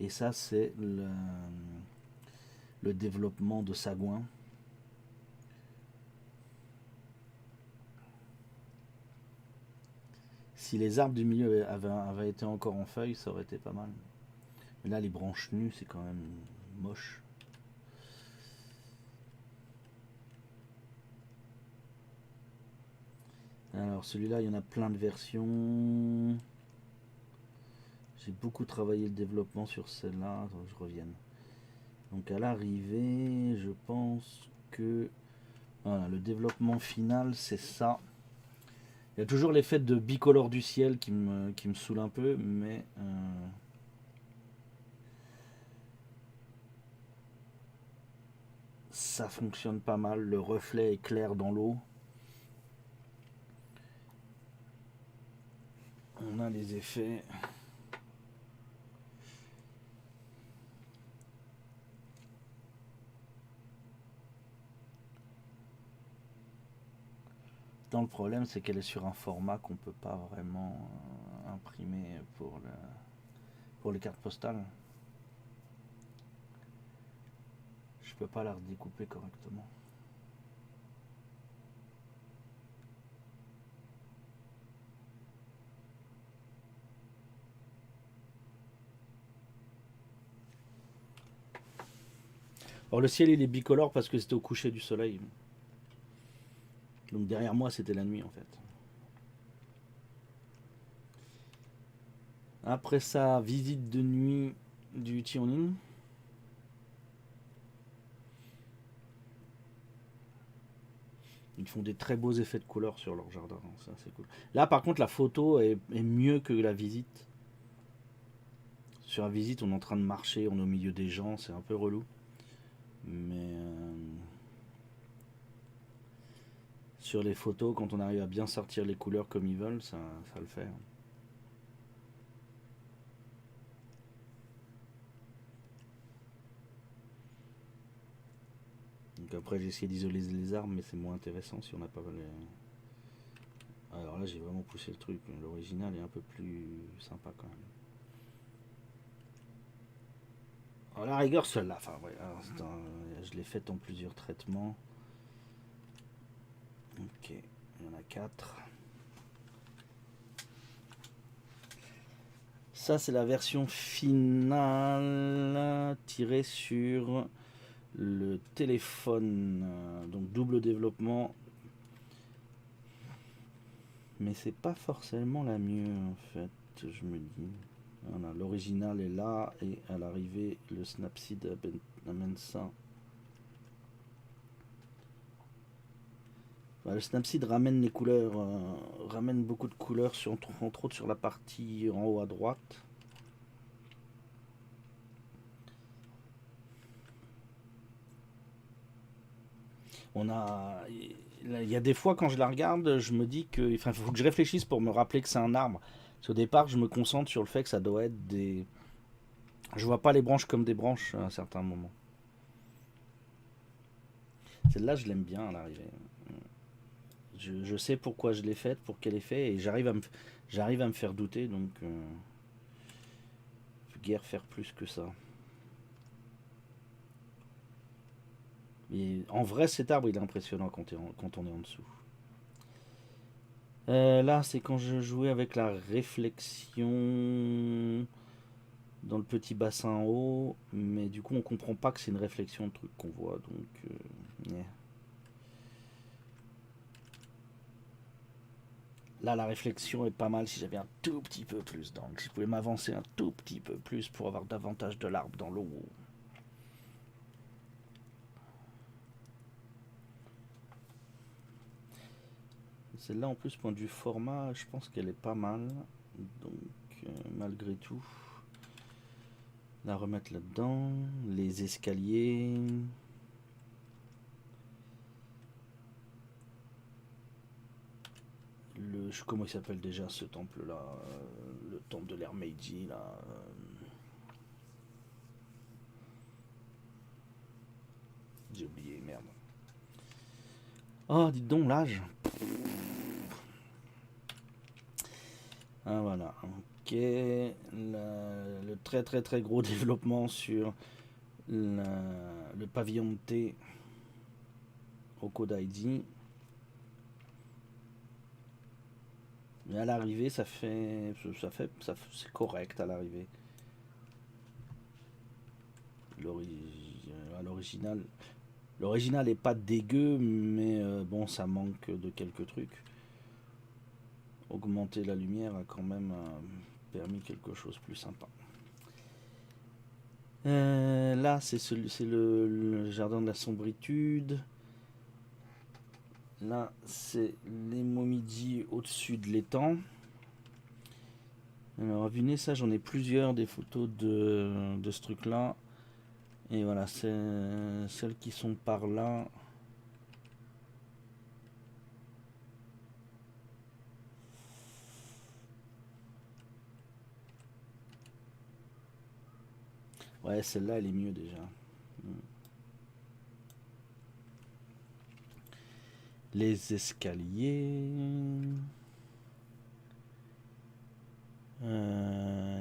Et ça, c'est le développement de sagouin. Si les arbres du milieu avaient été encore en feuilles, ça aurait été pas mal. Mais là, les branches nues, c'est quand même moche. Alors, celui-là, il y en a plein de versions. J'ai beaucoup travaillé le développement sur celle-là. Attends, je revienne. Donc, à l'arrivée, je pense que... Voilà, le développement final, c'est ça. Il y a toujours l'effet de bicolore du ciel qui me saoule un peu, mais... ça fonctionne pas mal. Le reflet est clair dans l'eau. On a les effets. Dans le problème, c'est qu'elle est sur un format qu'on peut pas vraiment imprimer pour les cartes postales. Je peux pas la redécouper correctement. Alors le ciel il est bicolore parce que c'était au coucher du soleil. Donc derrière moi c'était la nuit en fait. Après ça, visite de nuit du Tionin. Ils font des très beaux effets de couleur sur leur jardin, ça c'est cool. Là par contre la photo est mieux que la visite. Sur la visite on est en train de marcher, on est au milieu des gens, c'est un peu relou. Mais sur les photos, quand on arrive à bien sortir les couleurs comme ils veulent, ça le fait. Donc après j'ai essayé d'isoler les arbres, mais c'est moins intéressant si on n'a pas les... Alors là j'ai vraiment poussé le truc, l'original est un peu plus sympa quand même. Alors la rigueur celle-là, enfin ouais, je l'ai faite en plusieurs traitements. Ok, il y en a 4. Ça c'est la version finale tirée sur le téléphone, donc double développement. Mais c'est pas forcément la mieux en fait, je me dis. Voilà, l'original est là et à l'arrivée le Snapseed amène ça. Bah, le Snapseed ramène les couleurs, ramène beaucoup de couleurs entre autres sur la partie en haut à droite. On a, il y a des fois quand je la regarde, je me dis que, enfin, faut que je réfléchisse pour me rappeler que c'est un arbre. Parce qu'au départ, je me concentre sur le fait que ça doit être des, je vois pas les branches comme des branches à un certain moment. Celle-là, je l'aime bien à l'arrivée. Je sais pourquoi je l'ai faite, pour quel effet, et j'arrive à me faire douter, donc guère faire plus que ça. Mais en vrai, cet arbre, il est impressionnant quand on est en dessous. Là, c'est quand je jouais avec la réflexion dans le petit bassin en haut, mais du coup, on comprend pas que c'est une réflexion de truc qu'on voit, donc yeah. Là, la réflexion est pas mal si j'avais un tout petit peu plus d'angle. Si je pouvais m'avancer un tout petit peu plus pour avoir davantage de l'arbre dans l'eau. Celle-là, en plus, point de vue format, je pense qu'elle est pas mal. Donc, malgré tout, la remettre là-dedans. Les escaliers. Comment il s'appelle déjà ce temple là, le temple de l'ère Meiji là. J'ai oublié, merde. Oh, dites donc l'âge. Ah voilà, ok. Le très très très gros développement sur le pavillon de thé au Kodaiji. Mais à l'arrivée, c'est correct à l'arrivée. À l'original, l'original est pas dégueu, mais bon, ça manque de quelques trucs. Augmenter la lumière a quand même permis quelque chose de plus sympa. Là, c'est le jardin de la sombritude. Là, c'est les Momiji au-dessus de l'étang. Alors, à vue nez, ça, j'en ai plusieurs des photos de ce truc-là. Et voilà, c'est celles qui sont par là. Ouais, celle-là, elle est mieux déjà. Les escaliers.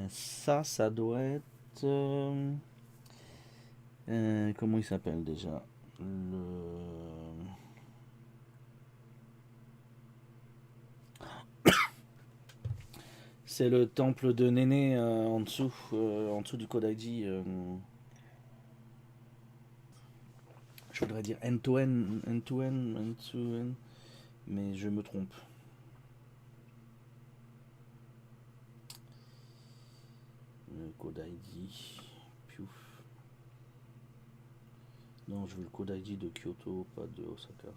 Ça doit être. Comment il s'appelle déjà? C'est le temple de Néné en dessous du Kodaiji. Je voudrais dire end-to-end, mais je me trompe. Le Kodaiji. Piouf. Non, je veux le Kodaiji de Kyoto, pas de Osaka.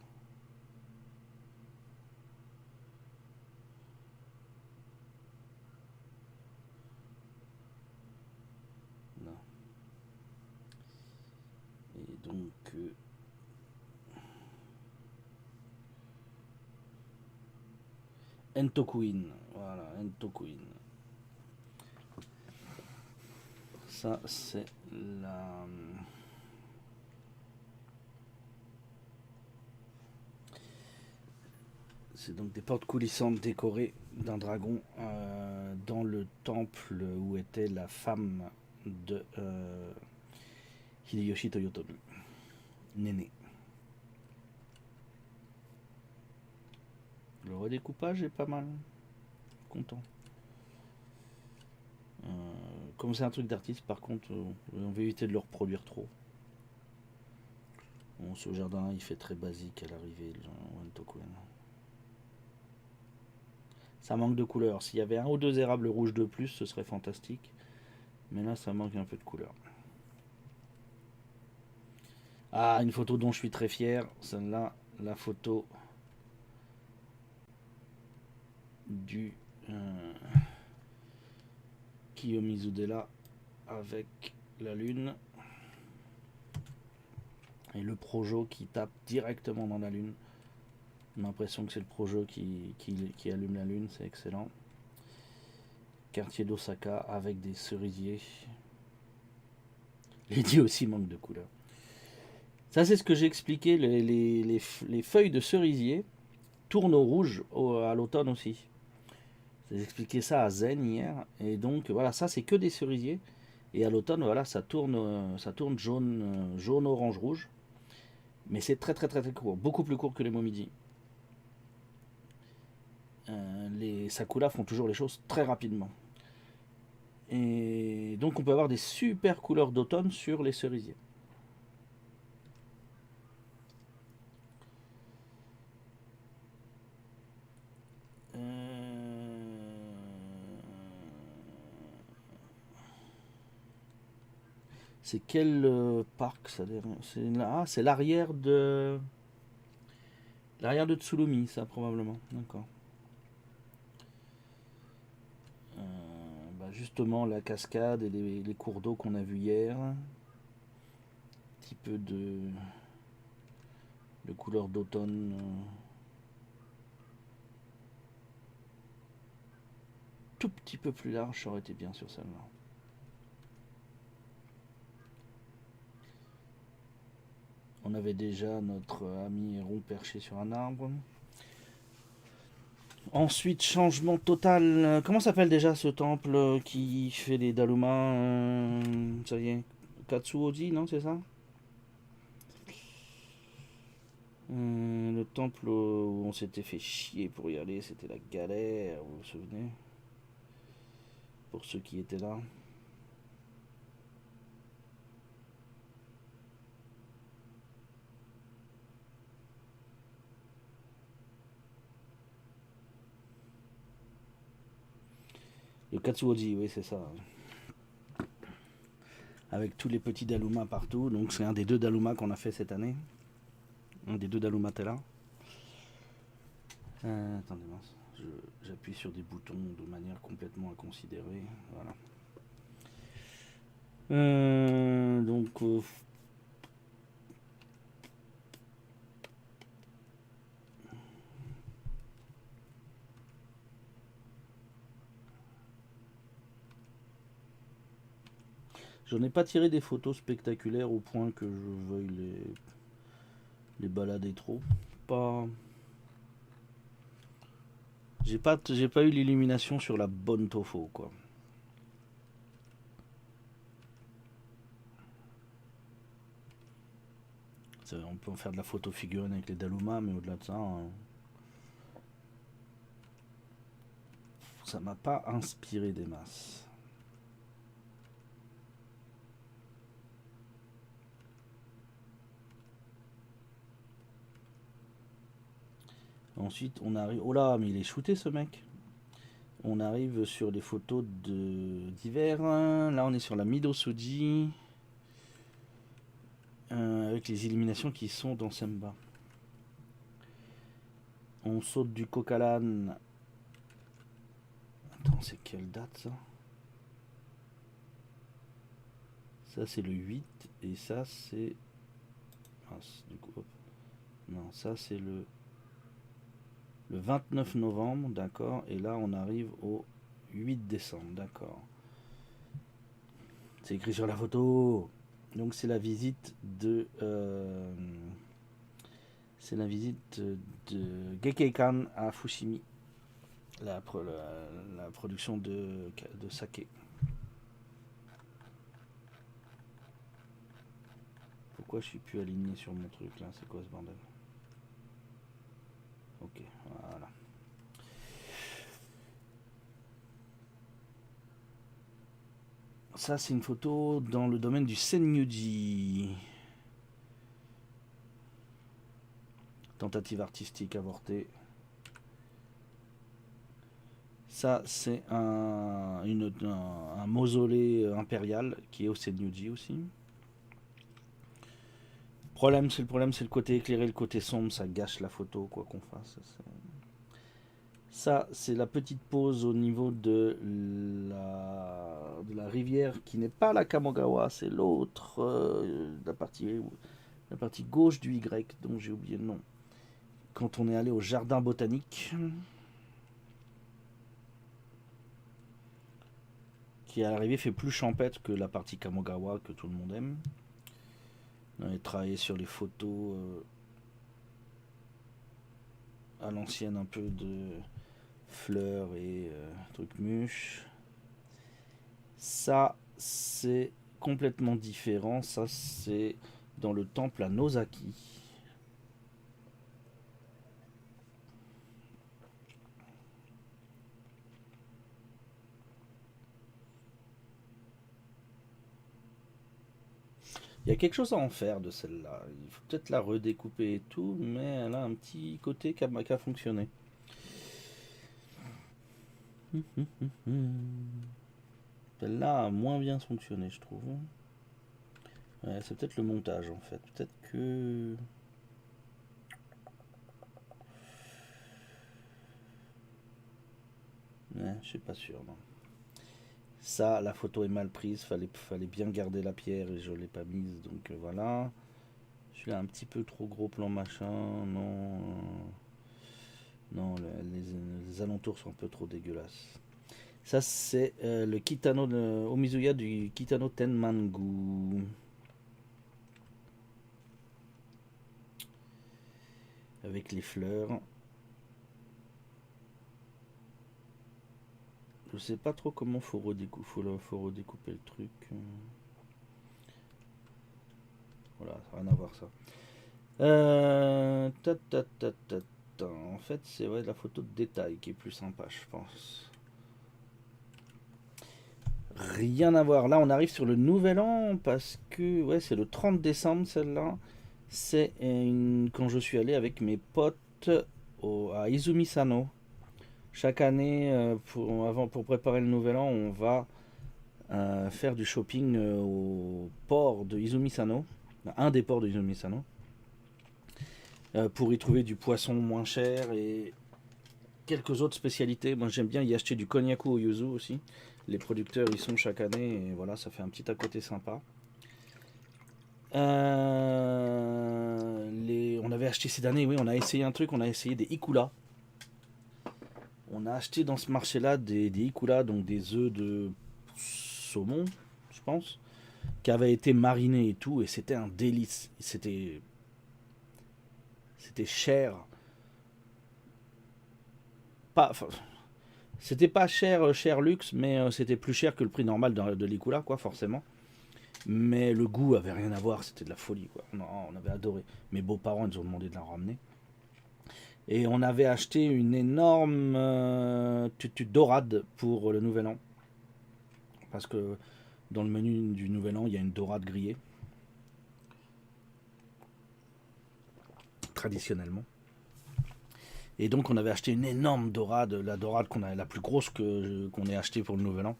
Non. Et donc. Entokuin. Voilà, Entokuin. Ça, c'est la. C'est donc des portes coulissantes décorées d'un dragon dans le temple où était la femme de Hideyoshi Toyotomi, Néné. Le redécoupage est pas mal. Content. Comme c'est un truc d'artiste, par contre, on va éviter de le reproduire trop. Bon, ce jardin, il fait très basique à l'arrivée, le Tokuen. Ça manque de couleur. S'il y avait un ou deux érables rouges de plus, ce serait fantastique. Mais là, ça manque un peu de couleur. Ah, une photo dont je suis très fier. Celle-là, la photo du Kiyomizudera avec la lune. Et le Projo qui tape directement dans la lune. J'ai l'impression que c'est le Projo qui allume la lune, c'est excellent. Quartier d'Osaka avec des cerisiers. Lady aussi manque de couleur. Ça, c'est ce que j'ai expliqué. Les feuilles de cerisier tournent au rouge à l'automne aussi. J'ai expliqué ça à Zen hier. Et donc, voilà, ça, c'est que des cerisiers. Et à l'automne, voilà, ça tourne jaune, jaune, orange, rouge. Mais c'est très, très, très, très court. Beaucoup plus court que les Momiji. Les Sakura font toujours les choses très rapidement. Et donc, on peut avoir des super couleurs d'automne sur les cerisiers. C'est quel parc ça? C'est l'arrière de Tsulumi, ça probablement. D'accord. Justement, la cascade et les cours d'eau qu'on a vu hier. Un petit peu de couleur d'automne. tout petit peu plus large, ça aurait été bien sur celle-là. On avait déjà notre ami Héron perché sur un arbre. Ensuite, changement total. Comment s'appelle déjà ce temple qui fait les Dalumas ça y est. Katsuoji, non, c'est ça? Le temple où on s'était fait chier pour y aller, c'était la galère, vous vous souvenez? Pour ceux qui étaient là. Le Katsuoji, oui, c'est ça. Avec tous les petits Dalumas partout. Donc c'est un des 2 Dalumas qu'on a fait cette année. Un des 2 Dalumatella. Attendez, mince. J'appuie sur des boutons de manière complètement inconsidérée. Voilà. Donc j'en ai pas tiré des photos spectaculaires au point que je veuille les balader trop. Pas. J'ai pas eu l'illumination sur la bonne Tofo, quoi. On peut en faire de la photo figurine avec les Daluma, mais au-delà de ça, ça m'a pas inspiré des masses. Ensuite, on arrive. Oh là, mais il est shooté ce mec. On arrive sur les photos d'hiver. Là, on est sur la Midosuji. Avec les illuminations qui sont dans Semba. On saute du Kokalan. Attends, c'est quelle date ça? Ça, c'est le 8. Et ça, c'est. Du coup, hop. Non, ça, c'est le 29 novembre, d'accord. Et là, on arrive au 8 décembre, d'accord. C'est écrit sur la photo. Donc, c'est la visite de. C'est la visite de Gekkeikan à Fushimi. La production de saké. Pourquoi je suis plus aligné sur mon truc là? C'est quoi ce bordel? Ok, voilà. Ça, c'est une photo dans le domaine du Senryuji. Tentative artistique avortée. Ça, c'est un mausolée impérial qui est au Senryuji aussi. Le problème, c'est le côté éclairé, le côté sombre, ça gâche la photo, quoi qu'on fasse. Ça, c'est la petite pause au niveau de la rivière qui n'est pas la Kamogawa, c'est l'autre, la partie gauche du Y, dont j'ai oublié le nom. Quand on est allé au jardin botanique, qui à l'arrivée fait plus champêtre que la partie Kamogawa que tout le monde aime. On a travaillé sur les photos à l'ancienne, un peu de fleurs et trucs mûches. Ça, c'est complètement différent. Ça, c'est dans le temple à Nosaki. Il y a quelque chose à en faire de celle-là. Il faut peut-être la redécouper et tout, mais elle a un petit côté qui a fonctionné. Celle-là a moins bien fonctionné, je trouve. Ouais, c'est peut-être le montage en fait. Peut-être que. Ouais, je suis pas sûr, non. Ça, la photo est mal prise. Fallait bien garder la pierre et je l'ai pas mise, donc voilà. Je suis un petit peu trop gros plan machin. Non. Non, les alentours sont un peu trop dégueulasses. Ça, c'est le Kitano, le Omizuya du Kitano Tenmangu. Avec les fleurs. Je sais pas trop comment faut redécouper le truc. Voilà, ça n'a rien à voir ça. En fait, c'est ouais, la photo de détail qui est plus sympa, je pense. Rien à voir. Là, on arrive sur le nouvel an parce que ouais, c'est le 30 décembre celle-là. C'est quand je suis allé avec mes potes à Izumi-Sano. Chaque année, pour préparer le nouvel an, on va faire du shopping au port de Izumi-Sano, un des ports de Izumi-Sano, pour y trouver du poisson moins cher et quelques autres spécialités. Moi, j'aime bien y acheter du konnyaku au yuzu aussi. Les producteurs y sont chaque année et voilà, ça fait un petit à côté sympa. On avait acheté cette année, oui, on a essayé un truc, on a essayé des ikula. On a acheté dans ce marché-là des ikula, donc des œufs de saumon, je pense, qui avaient été marinés et tout, et c'était un délice. C'était cher. Pas, enfin, c'était pas cher, cher luxe, mais c'était plus cher que le prix normal de l'ikula, quoi, forcément. Mais le goût avait rien à voir, c'était de la folie, quoi. On avait adoré. Mes beaux-parents, ils ont demandé de la ramener. Et on avait acheté une énorme tutu dorade pour le nouvel an. Parce que dans le menu du nouvel an, il y a une dorade grillée. Traditionnellement. Et donc on avait acheté une énorme dorade, la dorade la plus grosse qu'on ait acheté pour le nouvel an.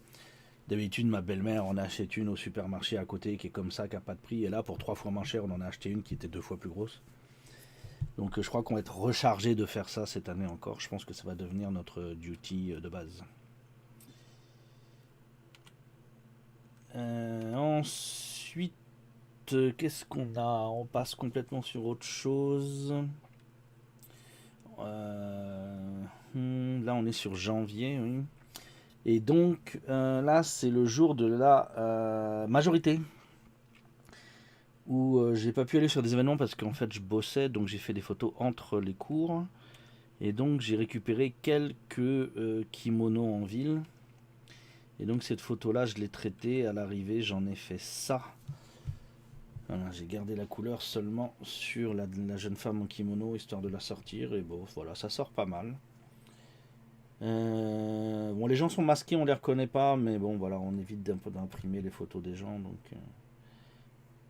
D'habitude, ma belle-mère en achète une au supermarché à côté qui est comme ça, qui n'a pas de prix. Et là, pour 3 fois moins cher, on en a acheté une qui était 2 fois plus grosse. Donc je crois qu'on va être rechargé de faire ça cette année encore. Je pense que ça va devenir notre duty de base. Ensuite, qu'est-ce qu'on a? On passe complètement sur autre chose. Là, on est sur janvier, oui. Et donc, là, c'est le jour de la majorité. Où j'ai pas pu aller sur des événements parce qu'en fait, je bossais. Donc, j'ai fait des photos entre les cours. Et donc, j'ai récupéré quelques kimonos en ville. Et donc, cette photo-là, je l'ai traitée. À l'arrivée, j'en ai fait ça. Voilà, j'ai gardé la couleur seulement sur la jeune femme en kimono, histoire de la sortir. Et bon, voilà, ça sort pas mal. Bon, les gens sont masqués, on les reconnaît pas, mais bon, voilà, on évite d'un peu d'imprimer les photos des gens. Donc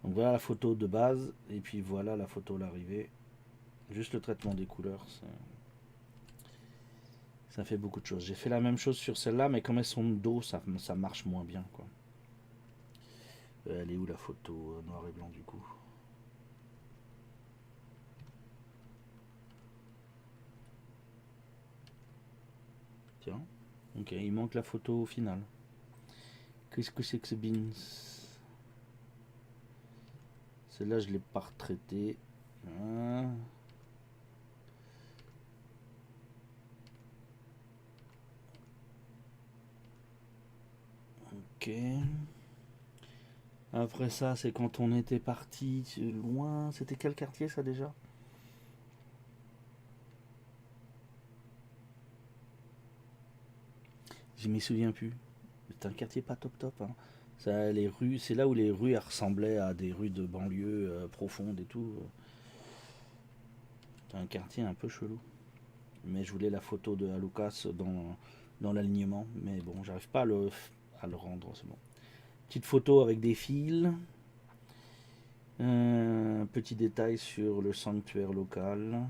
voilà la photo de base, et puis voilà la photo à l'arrivée. Juste le traitement des couleurs, ça fait beaucoup de choses. J'ai fait la même chose sur celle-là, mais comme elles sont de dos, ça marche moins bien, quoi. Elle est où la photo noir et blanc du coup? Tiens, ok, il manque la photo finale. Qu'est-ce que c'est que ce beans? Celle-là, je l'ai pas retraitée. Ah. Ok. Après ça, c'est quand on était parti loin. C'était quel quartier ça déjà? Je m'y souviens plus. C'est un quartier pas top top, hein. Ça, les rues, c'est là où les rues ressemblaient à des rues de banlieue profondes et tout. C'est un quartier un peu chelou. Mais je voulais la photo de Alucas dans l'alignement. Mais bon, j'arrive pas à le rendre. C'est bon. Petite photo avec des fils. Petit détail sur le sanctuaire local.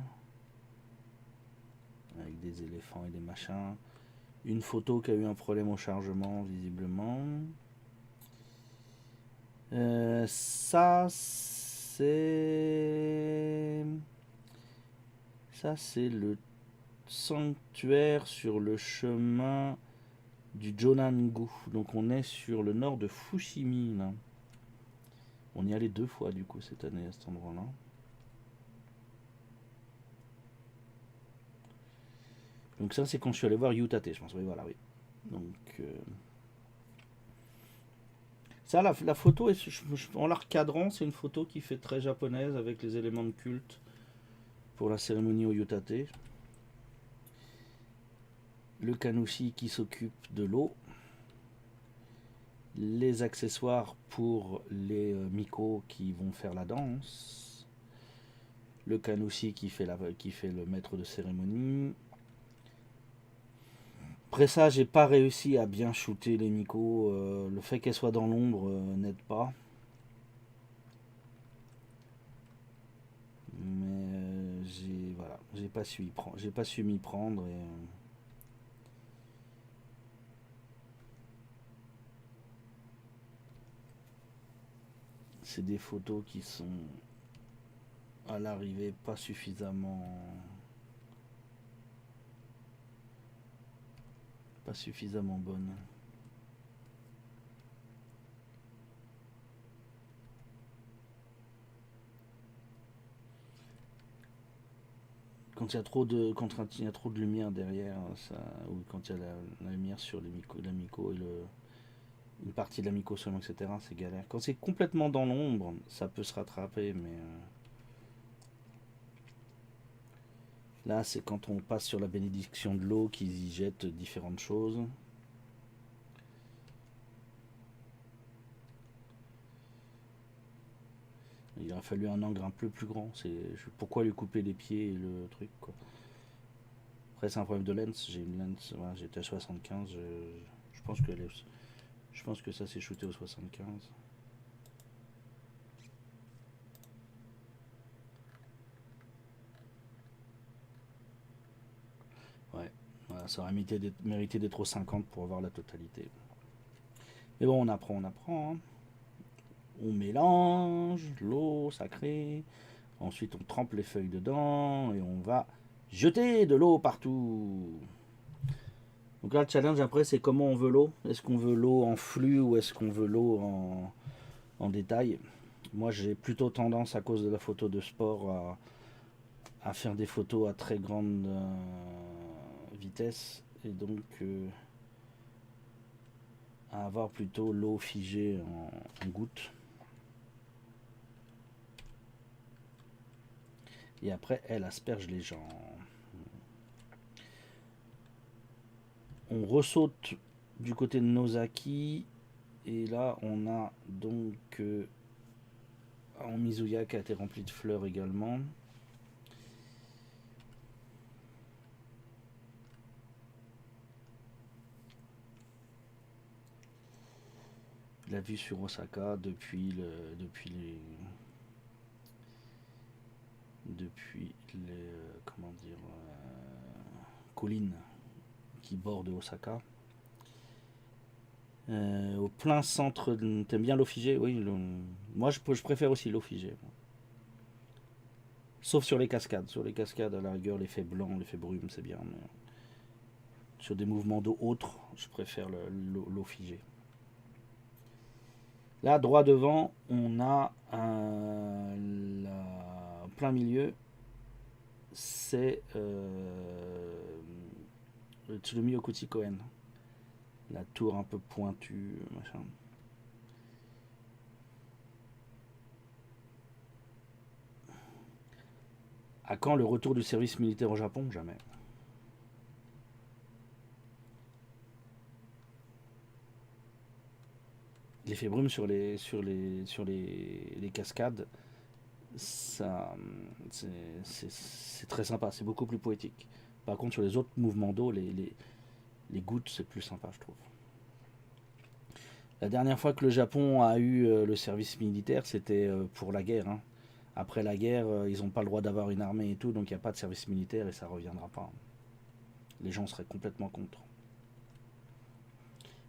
Avec des éléphants et des machins. Une photo qui a eu un problème au chargement, visiblement. Ça, c'est. Ça, c'est le sanctuaire sur le chemin du Jonangu. Donc, on est sur le nord de Fushimi, là. On y allait 2 fois, du coup, cette année, à cet endroit-là. Donc, ça, c'est quand je suis allé voir Yutate, je pense. Oui, voilà, oui. Donc, Ça, la photo, en la recadrant, c'est une photo qui fait très japonaise avec les éléments de culte pour la cérémonie au Yutate. Le kanushi qui s'occupe de l'eau. Les accessoires pour les miko qui vont faire la danse. Le kanushi qui fait le maître de cérémonie. Après ça, j'ai pas réussi à bien shooter les miko. Le fait qu'elles soient dans l'ombre n'aide pas. Mais j'ai pas su m'y prendre. C'est des photos qui sont à l'arrivée pas suffisamment bonnes. Quand il y a trop de lumière derrière, ou quand il y a la lumière sur la myco et une partie de la myco seulement, etc., c'est galère. Quand c'est complètement dans l'ombre, ça peut se rattraper, mais là, c'est quand on passe sur la bénédiction de l'eau qu'ils y jettent différentes choses. Il aurait fallu un angle un peu plus grand. Pourquoi lui couper les pieds et le truc, quoi. Après, c'est un problème de lens. J'ai une lens, voilà, j'étais à 75. Je pense que ça s'est shooté au 75. Ouais, voilà, ça aurait mérité d'être au 50 pour avoir la totalité. Mais bon, on apprend. Hein. On mélange l'eau sacrée. Ensuite, on trempe les feuilles dedans et on va jeter de l'eau partout. Donc là, le challenge après, c'est comment on veut l'eau. Est-ce qu'on veut l'eau en flux ou est-ce qu'on veut l'eau en détail? Moi, j'ai plutôt tendance, à cause de la photo de sport, à faire des photos à très grande vitesse et donc à avoir plutôt l'eau figée en gouttes. Et après, elle asperge les gens. On ressaute du côté de Nozaki. Et là, on a donc en Mizuya qui a été rempli de fleurs également. La vue sur Osaka depuis les collines qui bordent Osaka. Au plein centre. T'aimes bien l'eau figée? Oui. Moi, je préfère aussi l'eau figée. Sauf sur les cascades. Sur les cascades, à la rigueur, l'effet blanc, l'effet brume, c'est bien. Mais sur des mouvements d'eau autres, je préfère l'eau figée. Là, droit devant, on a plein milieu. C'est le Tsurumi Okuchi Koen. La tour un peu pointue, machin. À quand le retour du service militaire au Japon? Jamais. L'effet brume sur les cascades, ça, c'est très sympa, c'est beaucoup plus poétique. Par contre, sur les autres mouvements d'eau, les gouttes, c'est plus sympa, je trouve. La dernière fois que le Japon a eu le service militaire, c'était pour la guerre. Hein. Après la guerre, ils n'ont pas le droit d'avoir une armée et tout, donc il n'y a pas de service militaire et ça ne reviendra pas. Les gens seraient complètement contre.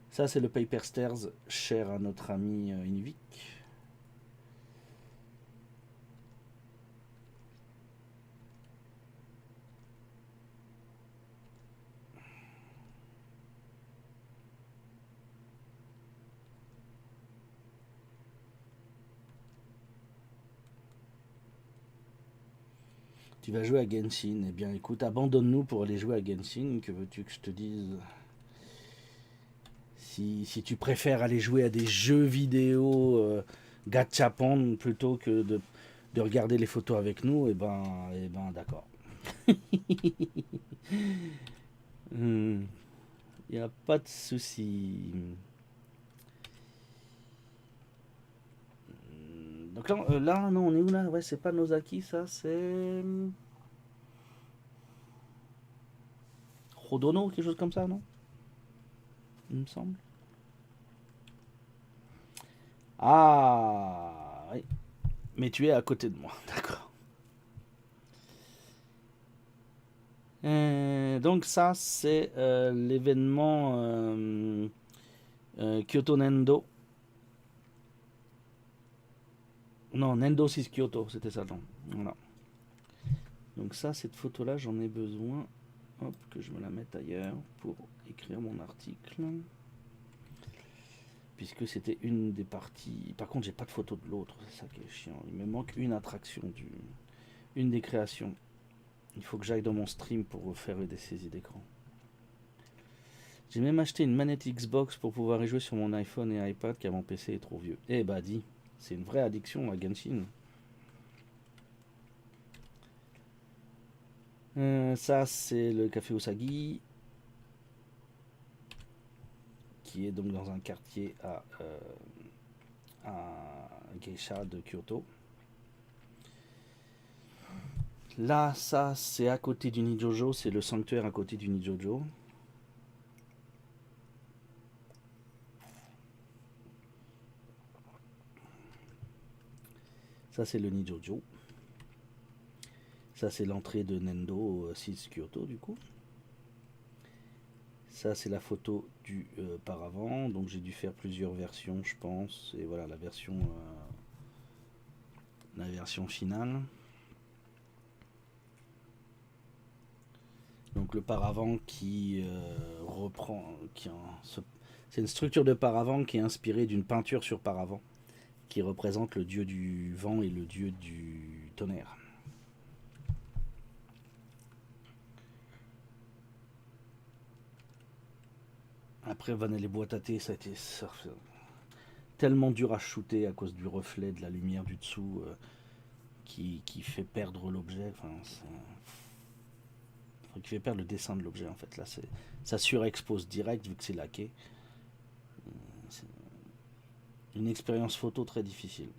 Ça, c'est le Paper Stairs, cher à notre ami Inuvik. Tu vas jouer à Genshin. Eh bien, écoute, abandonne-nous pour aller jouer à Genshin. Que veux-tu que je te dise? Si tu préfères aller jouer à des jeux vidéo gachapon plutôt que de regarder les photos avec nous, et ben d'accord. Il n'y a pas de souci. Donc là, non, on est où là? Ouais, c'est pas Nozaki, ça, c'est. Rodono, quelque chose comme ça, non? Il me semble. Ah, oui. Mais tu es à côté de moi, d'accord. Donc ça, c'est l'événement Kyoto Nendo. Non, Nendo 6 Kyoto, c'était ça, non. Voilà. Donc ça, cette photo-là, j'en ai besoin. Hop, que je me la mette ailleurs pour écrire mon article. Puisque c'était une des parties. Par contre, j'ai pas de photo de l'autre, c'est ça qui est chiant. Il me manque une attraction, une des créations. Il faut que j'aille dans mon stream pour refaire des saisies d'écran. J'ai même acheté une manette Xbox pour pouvoir y jouer sur mon iPhone et iPad car mon PC est trop vieux. Eh bah dis, c'est une vraie addiction à Genshin. Ça c'est le café Usagi qui est donc dans un quartier à Geisha de Kyoto. Là, ça c'est à côté du Nijojo, c'est le sanctuaire à côté du Nijojo. Ça c'est le Nijojo. Ça c'est l'entrée de Nendo 6 Kyoto du coup. Ça c'est la photo du paravent, donc j'ai dû faire plusieurs versions je pense, et voilà la version finale. Donc le paravent qui reprend, c'est une structure de paravent qui est inspirée d'une peinture sur paravent qui représente le dieu du vent et le dieu du tonnerre. Après Vanille et boîte à thé, ça a été tellement dur à shooter à cause du reflet de la lumière du dessous qui fait perdre l'objet. Enfin, qui fait perdre le dessin de l'objet en fait. Là, ça surexpose direct vu que c'est laqué. C'est une expérience photo très difficile.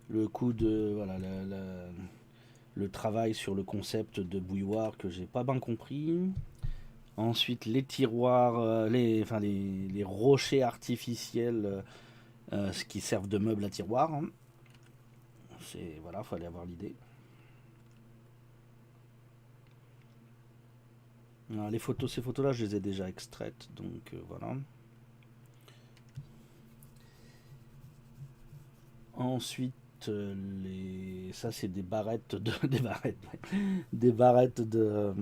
Le coup de voilà le travail sur le concept de bouilloire que j'ai pas bien compris. Ensuite, les tiroirs, les rochers artificiels qui servent de meubles à tiroirs. Hein. C'est voilà, fallait avoir l'idée. Les photos, ces photos-là, je les ai déjà extraites, donc voilà. Ensuite, ça c'est des barrettes de, des barrettes de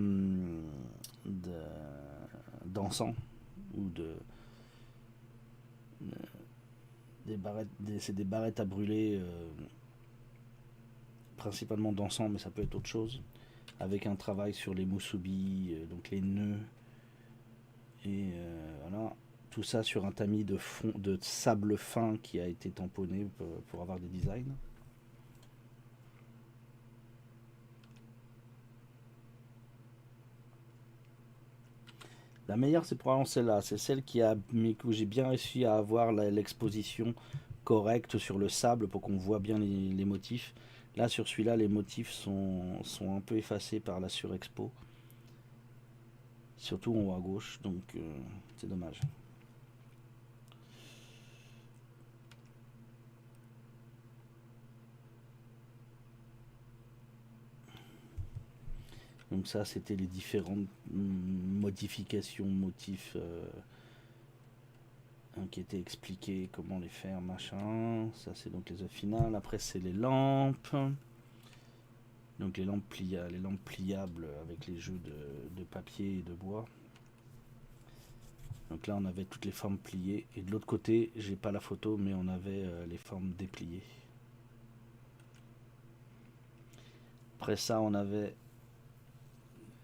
d'encens ou des barrettes, c'est des barrettes à brûler, principalement d'encens, mais ça peut être autre chose, avec un travail sur les musubi, donc les nœuds et voilà. Tout ça sur un tamis de sable fin qui a été tamponné pour avoir des designs. La meilleure, c'est probablement celle-là. C'est celle où j'ai bien réussi à avoir l'exposition correcte sur le sable pour qu'on voit bien les motifs. Là, sur celui-là, les motifs sont un peu effacés par la surexpo. Surtout en haut à gauche, donc c'est dommage. Donc ça, c'était les différentes modifications, motifs qui étaient expliqués, comment les faire, machin. Ça, c'est donc les œuvres finales. Après, c'est les lampes. Donc les lampes pliables avec les jeux de papier et de bois. Donc là, on avait toutes les formes pliées. Et de l'autre côté, j'ai pas la photo, mais on avait les formes dépliées. Après ça, on avait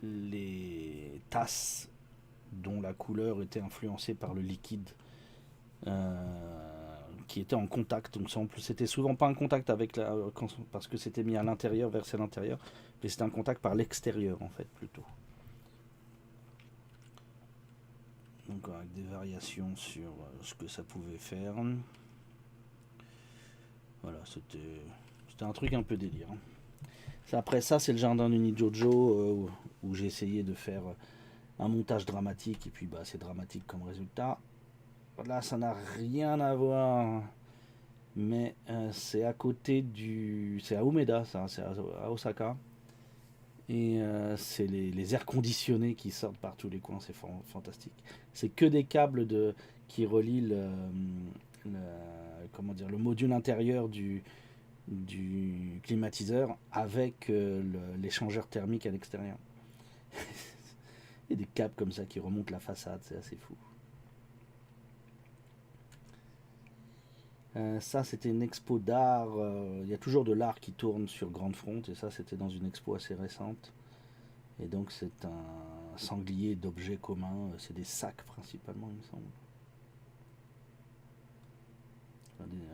les tasse dont la couleur était influencée par le liquide qui était en contact. Donc c'était souvent pas un contact avec parce que c'était mis à l'intérieur, versé à l'intérieur, mais c'était un contact par l'extérieur en fait plutôt. Donc avec des variations sur ce que ça pouvait faire. Voilà, c'était un truc un peu délire. Après ça, c'est le jardin du Nijojo où j'ai essayé de faire un montage dramatique et puis bah c'est dramatique comme résultat. Là, ça n'a rien à voir, mais c'est à côté c'est à Umeda, ça, c'est à Osaka. Et c'est les airs conditionnés qui sortent par tous les coins, c'est fantastique. C'est que des câbles qui relient comment dire, le module intérieur du climatiseur avec l'échangeur thermique à l'extérieur. Il y a des câbles comme ça qui remontent la façade, c'est assez fou. Ça, c'était une expo d'art. Il y a toujours de l'art qui tourne sur Grande Front, et ça, c'était dans une expo assez récente. Et donc, c'est un sanglier d'objets communs. C'est des sacs principalement, il me semble.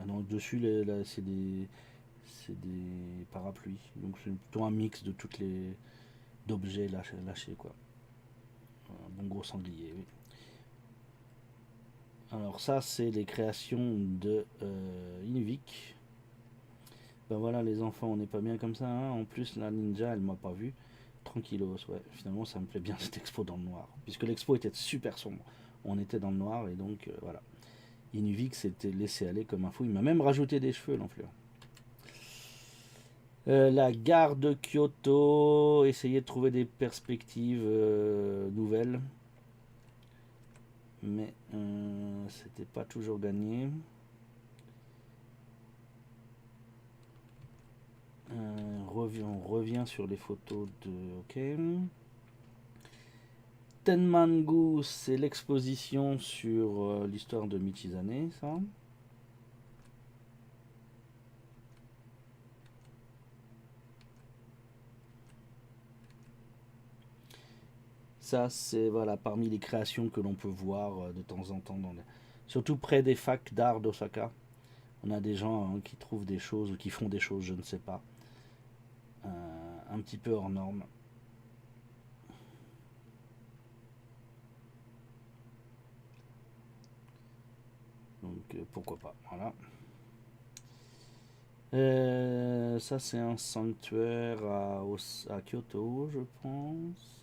Donc, dessus, c'est des parapluies. Donc, c'est plutôt un mix de toutes les d'objets lâchés, quoi. Un bon gros sanglier, oui. Alors ça, c'est les créations de Inuvik. Ben voilà, les enfants, on n'est pas bien comme ça. Hein. En plus, la ninja, elle m'a pas vu. Tranquillos, ouais. Finalement, ça me plaît bien cette expo dans le noir. Puisque l'expo était super sombre. On était dans le noir et donc voilà. Inuvik s'était laissé aller comme un fou. Il m'a même rajouté des cheveux, l'enflure. La gare de Kyoto. Essayer de trouver des perspectives nouvelles. Mais c'était pas toujours gagné. On revient sur les photos de. Ok. Tenmangu, c'est l'exposition sur l'histoire de Michizane, ça. Ça, c'est voilà, parmi les créations que l'on peut voir de temps en temps, surtout près des facs d'art d'Osaka. On a des gens qui trouvent des choses ou qui font des choses, je ne sais pas, un petit peu hors norme. Donc pourquoi pas, voilà. Ça, c'est un sanctuaire à Kyoto, je pense.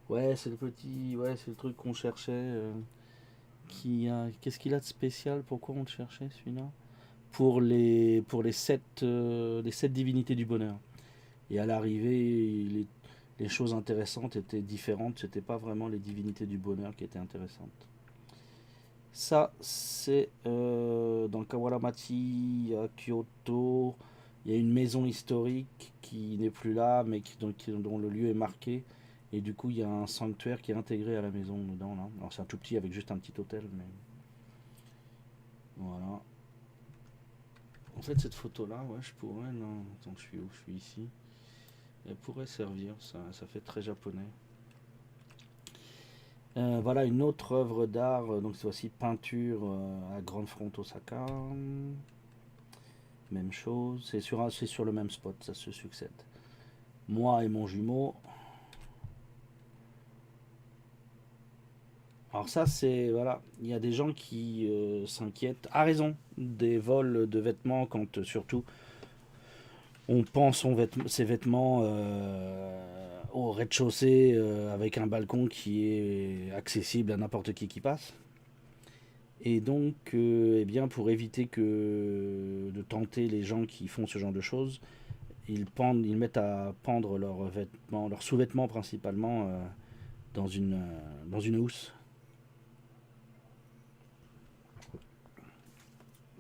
Ouais, c'est le petit. Ouais, c'est le truc qu'on cherchait. Qu'est-ce qu'il a de spécial? Pourquoi on le cherchait celui-là? Les sept divinités du bonheur. Et à l'arrivée, les choses intéressantes étaient différentes. C'était pas vraiment les divinités du bonheur qui étaient intéressantes. Ça, c'est dans le Kawaramati à Kyoto. Il y a une maison historique qui n'est plus là, mais dont le lieu est marqué. Et du coup, il y a un sanctuaire qui est intégré à la maison dedans. Là. Alors, c'est un tout petit avec juste un petit hôtel. Mais voilà. En fait, cette photo-là, ouais, je pourrais. Non, attends, je suis où? Je suis ici. Elle pourrait servir. Ça fait très japonais. Voilà une autre œuvre d'art. Donc, c'est aussi peinture à Grande Front Osaka. Même chose. C'est sur le même spot. Ça se succède. Moi et mon jumeau. Alors ça, c'est voilà, il y a des gens qui s'inquiètent, à raison, des vols de vêtements quand surtout on pend ses vêtements au rez-de-chaussée avec un balcon qui est accessible à n'importe qui passe. Et donc, eh bien, pour éviter de tenter les gens qui font ce genre de choses, ils mettent à pendre leurs vêtements, leurs sous-vêtements principalement dans une housse.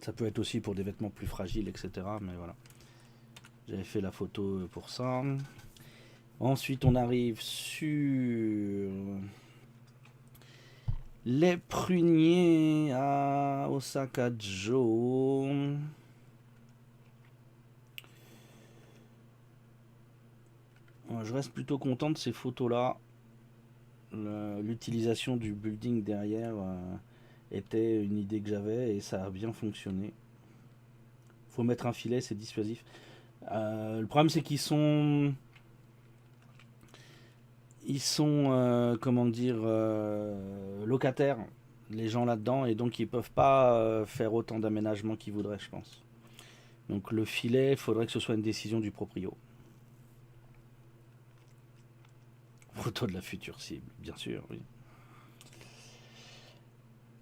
Ça peut être aussi pour des vêtements plus fragiles, etc. Mais voilà. J'avais fait la photo pour ça. Ensuite, on arrive sur les pruniers à Osaka-jo. Je reste plutôt content de ces photos-là. L'utilisation du building derrière était une idée que j'avais et ça a bien fonctionné. Faut mettre un filet, c'est dissuasif. Le problème c'est qu'ils sont comment dire locataires les gens là-dedans et donc ils peuvent pas faire autant d'aménagements qu'ils voudraient je pense. Donc le filet, il faudrait que ce soit une décision du proprio. Photo de la future cible, bien sûr, oui.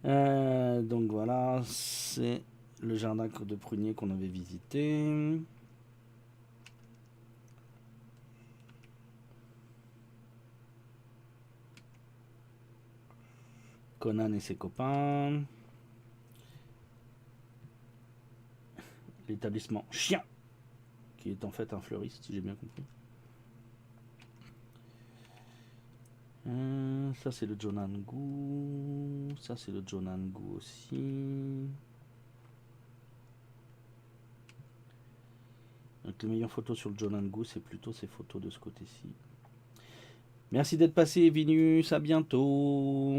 Donc voilà, c'est le jardin de prunier qu'on avait visité. Conan et ses copains. L'établissement Chien, qui est en fait un fleuriste, si j'ai bien compris. Ça c'est le Jonangu. Ça c'est le Jonangu aussi. Donc les meilleures photos sur le Jonangu, c'est plutôt ces photos de ce côté-ci. Merci d'être passé, Vinus. À bientôt.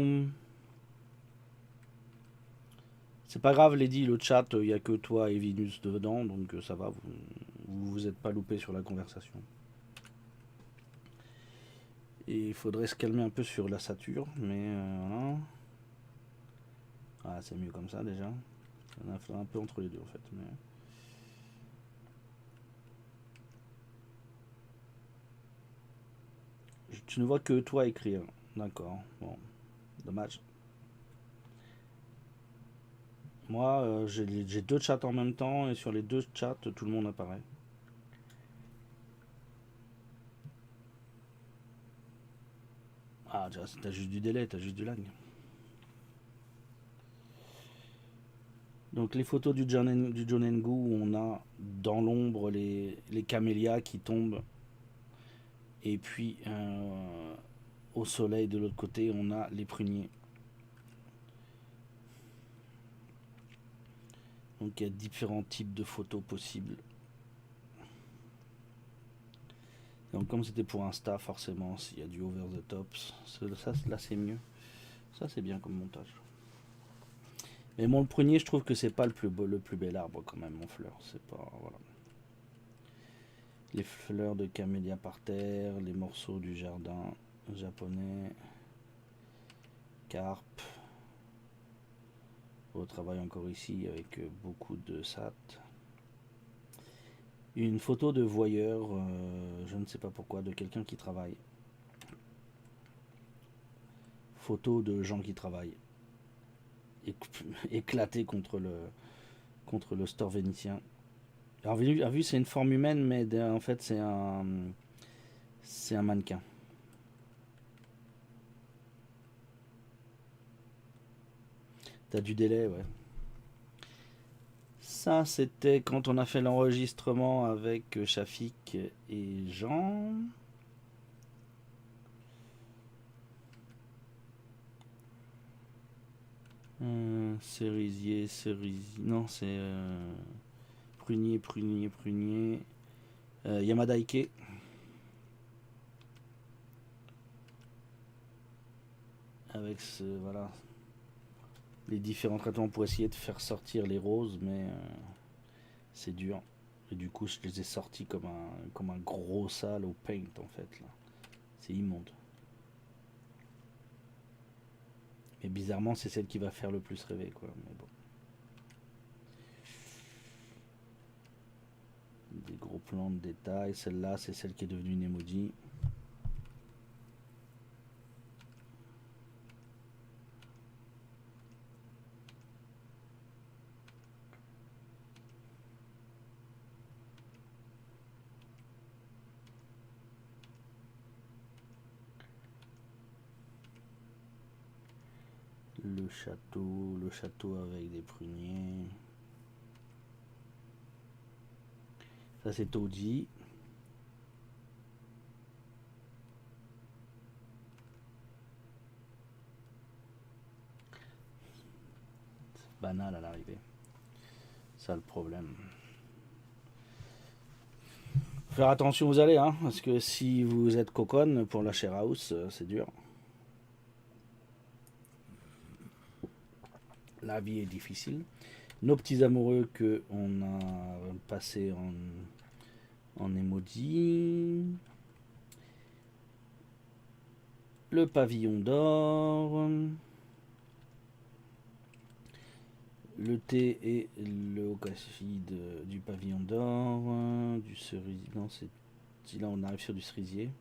C'est pas grave, Lady, le chat, il n'y a que toi et Vinus dedans, donc ça va, vous êtes pas loupé sur la conversation. Et il faudrait se calmer un peu sur la sature, mais voilà. Ah, c'est mieux comme ça déjà. On a fait un peu entre les deux en fait. Mais... Tu ne vois que toi écrire. D'accord, bon, dommage. Moi, j'ai deux chats en même temps et sur les deux chats, tout le monde apparaît. Ah, t'as juste du délai, t'as juste du lag. Donc les photos du Jonengu où on a dans l'ombre les camélias qui tombent et puis au soleil de l'autre côté on a les pruniers. Donc il y a différents types de photos possibles. Donc comme c'était pour Insta forcément s'il y a du over the top, ça là c'est mieux. Ça c'est bien comme montage. Mais bon le prunier je trouve que c'est pas le plus bel arbre quand même mon fleur. C'est pas voilà. Les fleurs de camélia par terre, les morceaux du jardin japonais, carpe. Au travail encore ici avec beaucoup de sat. Une photo de voyeur, je ne sais pas pourquoi, de quelqu'un qui travaille. Photo de gens qui travaillent. Éclaté contre le store vénitien. Alors, vu c'est une forme humaine, mais en fait, c'est un mannequin. T'as du délai, ouais. Ça, c'était quand on a fait l'enregistrement avec Shafik et Jean. Cerisier. Non, c'est prunier. Yamadaike. Avec voilà, les différents traitements pour essayer de faire sortir les roses, mais c'est dur. Et du coup, je les ai sortis comme un gros sale au paint en fait. Là. C'est immonde. Mais bizarrement, c'est celle qui va faire le plus rêver, quoi. Mais bon. Des gros plans de détail. Celle-là, c'est celle qui est devenue une emoji. Le château avec des pruniers. Ça, c'est Toji. Banal à l'arrivée. Ça le problème. Faire attention où vous allez, hein, parce que si vous êtes coconne pour la share house, c'est dur. La vie est difficile. Nos petits amoureux que on a passé en emoji. Le pavillon d'or. Le thé et le okashi du pavillon d'or. Du cerisier. Non, c'est. Là, on arrive sur du cerisier.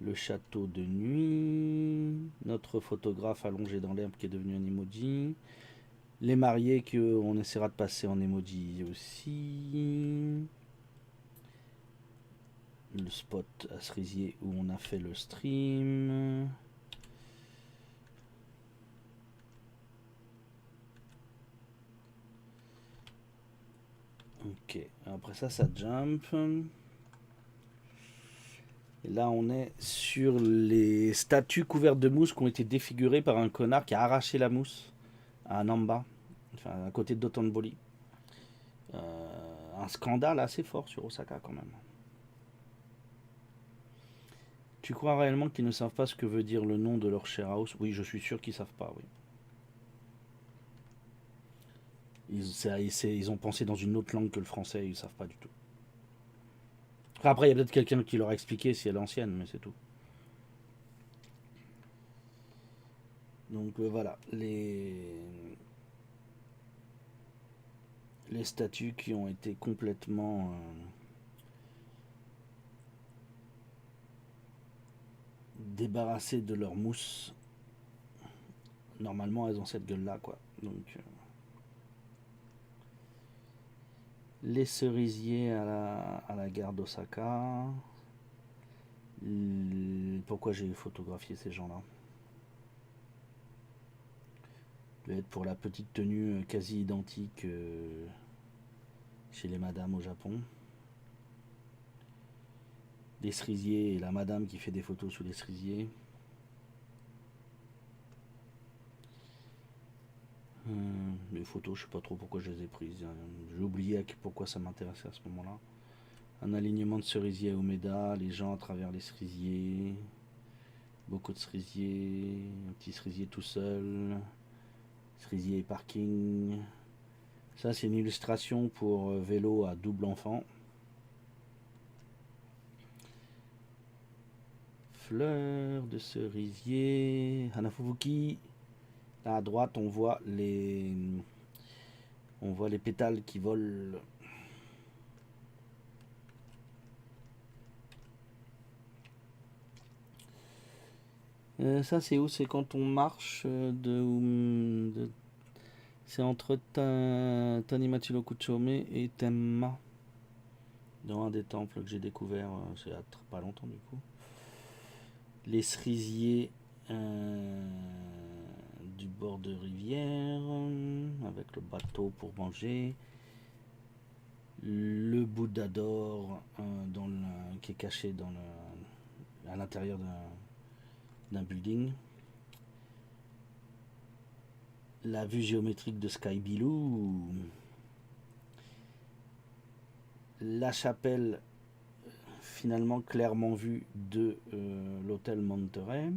Le château de nuit. Notre photographe allongé dans l'herbe qui est devenu un emoji. Les mariés qu'on essaiera de passer en emoji aussi. Le spot à cerisier où on a fait le stream. Ok, après ça jump. Et là, on est sur les statues couvertes de mousse qui ont été défigurées par un connard qui a arraché la mousse à Namba, enfin à côté de Dotonbori. Un scandale assez fort sur Osaka quand même. Tu crois réellement qu'ils ne savent pas ce que veut dire le nom de leur share house? Oui, je suis sûr qu'ils savent pas, oui. Ils ont pensé dans une autre langue que le français, ils savent pas du tout. Après, il y a peut-être quelqu'un qui leur a expliqué si elle est ancienne, mais c'est tout. Donc voilà, les statues qui ont été complètement débarrassées de leur mousse. Normalement, elles ont cette gueule-là, quoi. Donc, les cerisiers à la gare d'Osaka. Pourquoi j'ai photographié ces gens-là? Peut-être pour la petite tenue quasi identique chez les madames au Japon. Des cerisiers et la madame qui fait des photos sous les cerisiers. Les photos, je sais pas trop pourquoi je les ai prises. J'ai oublié pourquoi ça m'intéressait à ce moment-là. Un alignement de cerisiers à Umeda, les gens à travers les cerisiers. Beaucoup de cerisiers. Un petit cerisier tout seul. Cerisier et parking. Ça, c'est une illustration pour vélo à double enfant. Fleurs de cerisier. Hanafubuki. Là à droite, on voit les pétales qui volent. Ça, c'est où? C'est quand on marche c'est entre Tanimachi no Kuchome et Tenma. Dans un des temples que j'ai découvert, c'est il y a pas longtemps du coup. Les cerisiers du bord de rivière, avec le bateau pour manger. Le Bouddha d'or qui est caché à l'intérieur d'un building. La vue géométrique de Sky Bilou. La chapelle finalement clairement vue de l'hôtel Monterey.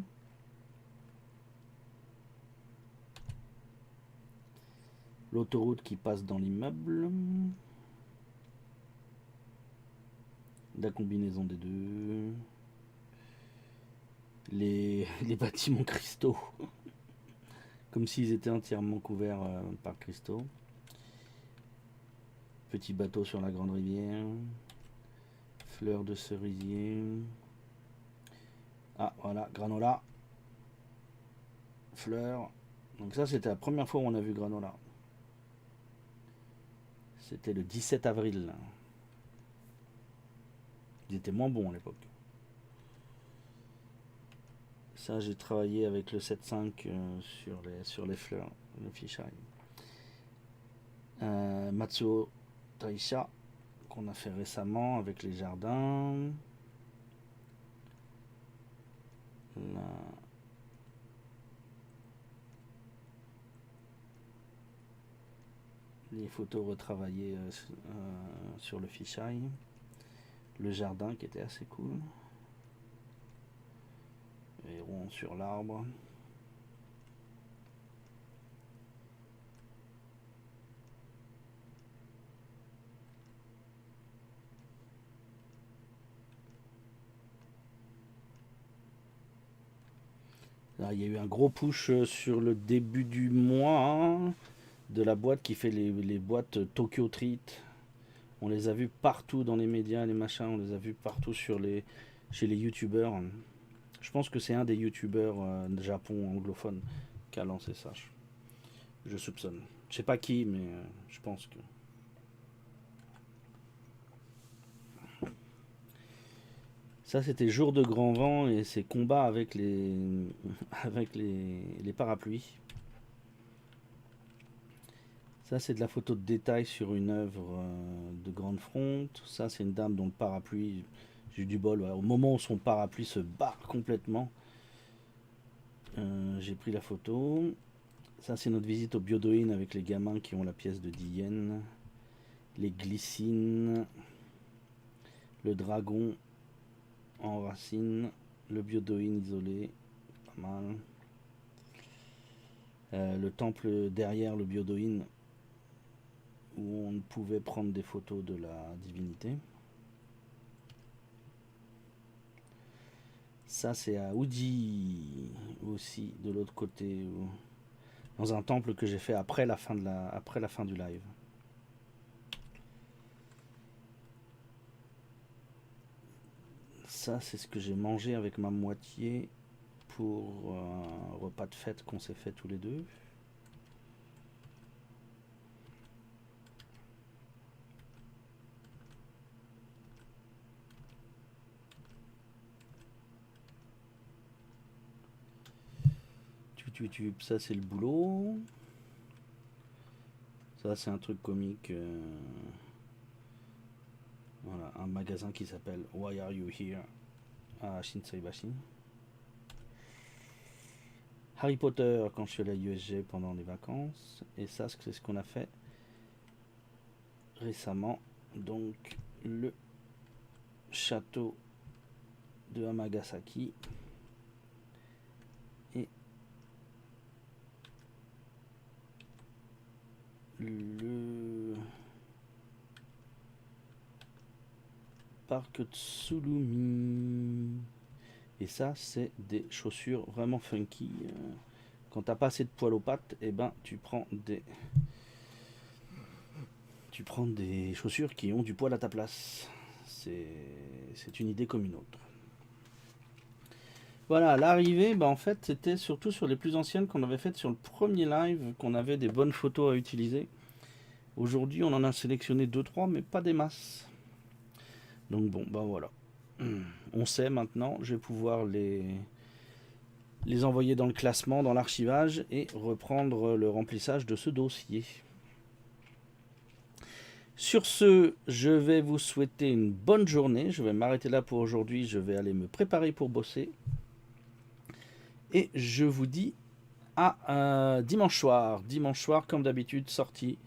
L'autoroute qui passe dans l'immeuble. La combinaison des deux. Les bâtiments cristaux. Comme s'ils étaient entièrement couverts par cristaux. Petit bateau sur la grande rivière. Fleurs de cerisier. Ah voilà, granola. Fleurs. Donc ça c'était la première fois où on a vu granola. C'était le 17 avril. Ils étaient moins bons à l'époque. Ça, j'ai travaillé avec le 7.5 sur les fleurs, le fisheye. Matsuo Taisha, qu'on a fait récemment avec les jardins. Là. Les photos retravaillées sur le fisheye. le jardin qui était assez cool. Les ronds sur l'arbre. Là, il y a eu un gros push sur le début du mois hein, de la boîte qui fait les boîtes Tokyo Treat. On les a vus partout dans les médias, les machins, on les a vus partout chez les youtubeurs. Je pense que c'est un des youtubeurs de Japon anglophone qui a lancé ça. Je soupçonne. Je sais pas qui, mais je pense que. Ça, c'était jour de grand vent et ses combats avec avec les parapluies. Ça, c'est de la photo de détail sur une œuvre de grande fronte. Ça, c'est une dame dont le parapluie, j'ai eu du bol. Ouais. Au moment où son parapluie se barre complètement, j'ai pris la photo. Ça, c'est notre visite au Byodoin avec les gamins qui ont la pièce de 10 yens. Les glycines. Le dragon en racine. Le Byodoin isolé. Pas mal. Le temple derrière le Byodoin où on pouvait prendre des photos de la divinité. Ça c'est à Uji aussi de l'autre côté dans un temple que j'ai fait après la fin du live. Ça c'est ce que j'ai mangé avec ma moitié pour un repas de fête qu'on s'est fait tous les deux. Ça c'est le boulot. Ça c'est un truc comique. Voilà, un magasin qui s'appelle Why Are You Here à Shinsaibashi. Harry Potter quand je suis allé à USG pendant les vacances. Et ça c'est ce qu'on a fait récemment. Donc le château de Amagasaki. Et le parc Tsulumi. Et ça, c'est des chaussures vraiment funky. Quand t'as pas assez de poils aux pattes, et ben tu prends des chaussures qui ont du poil à ta place. C'est une idée comme une autre. Voilà, l'arrivée, en fait, c'était surtout sur les plus anciennes qu'on avait faites sur le premier live, qu'on avait des bonnes photos à utiliser. Aujourd'hui, on en a sélectionné 2-3, mais pas des masses. Donc bon, voilà. On sait maintenant, je vais pouvoir les envoyer dans le classement, dans l'archivage et reprendre le remplissage de ce dossier. Sur ce, je vais vous souhaiter une bonne journée. Je vais m'arrêter là pour aujourd'hui. Je vais aller me préparer pour bosser. Et je vous dis à dimanche soir. Dimanche soir, comme d'habitude, sortie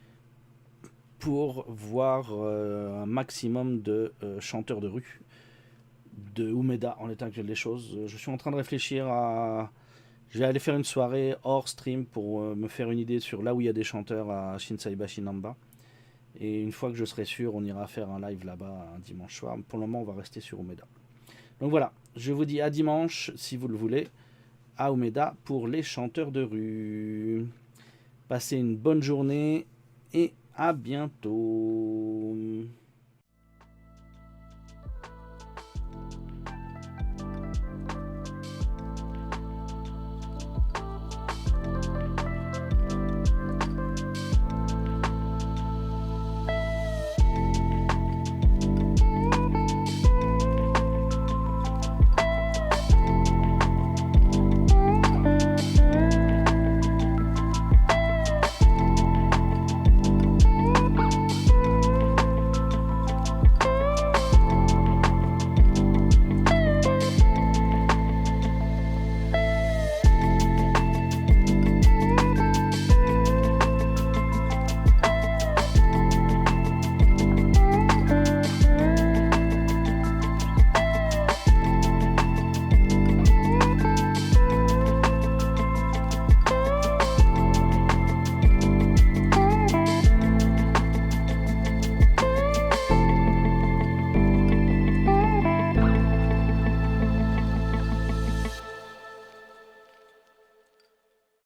pour voir un maximum de chanteurs de rue de Umeda en l'état actuel des choses. Je suis en train de réfléchir à... Je vais aller faire une soirée hors stream pour me faire une idée sur là où il y a des chanteurs à Shinsaibashi Namba. Et une fois que je serai sûr, on ira faire un live là-bas un dimanche soir. Pour le moment, on va rester sur Umeda. Donc voilà, je vous dis à dimanche, si vous le voulez, à Umeda pour les chanteurs de rue. Passez une bonne journée et à bientôt.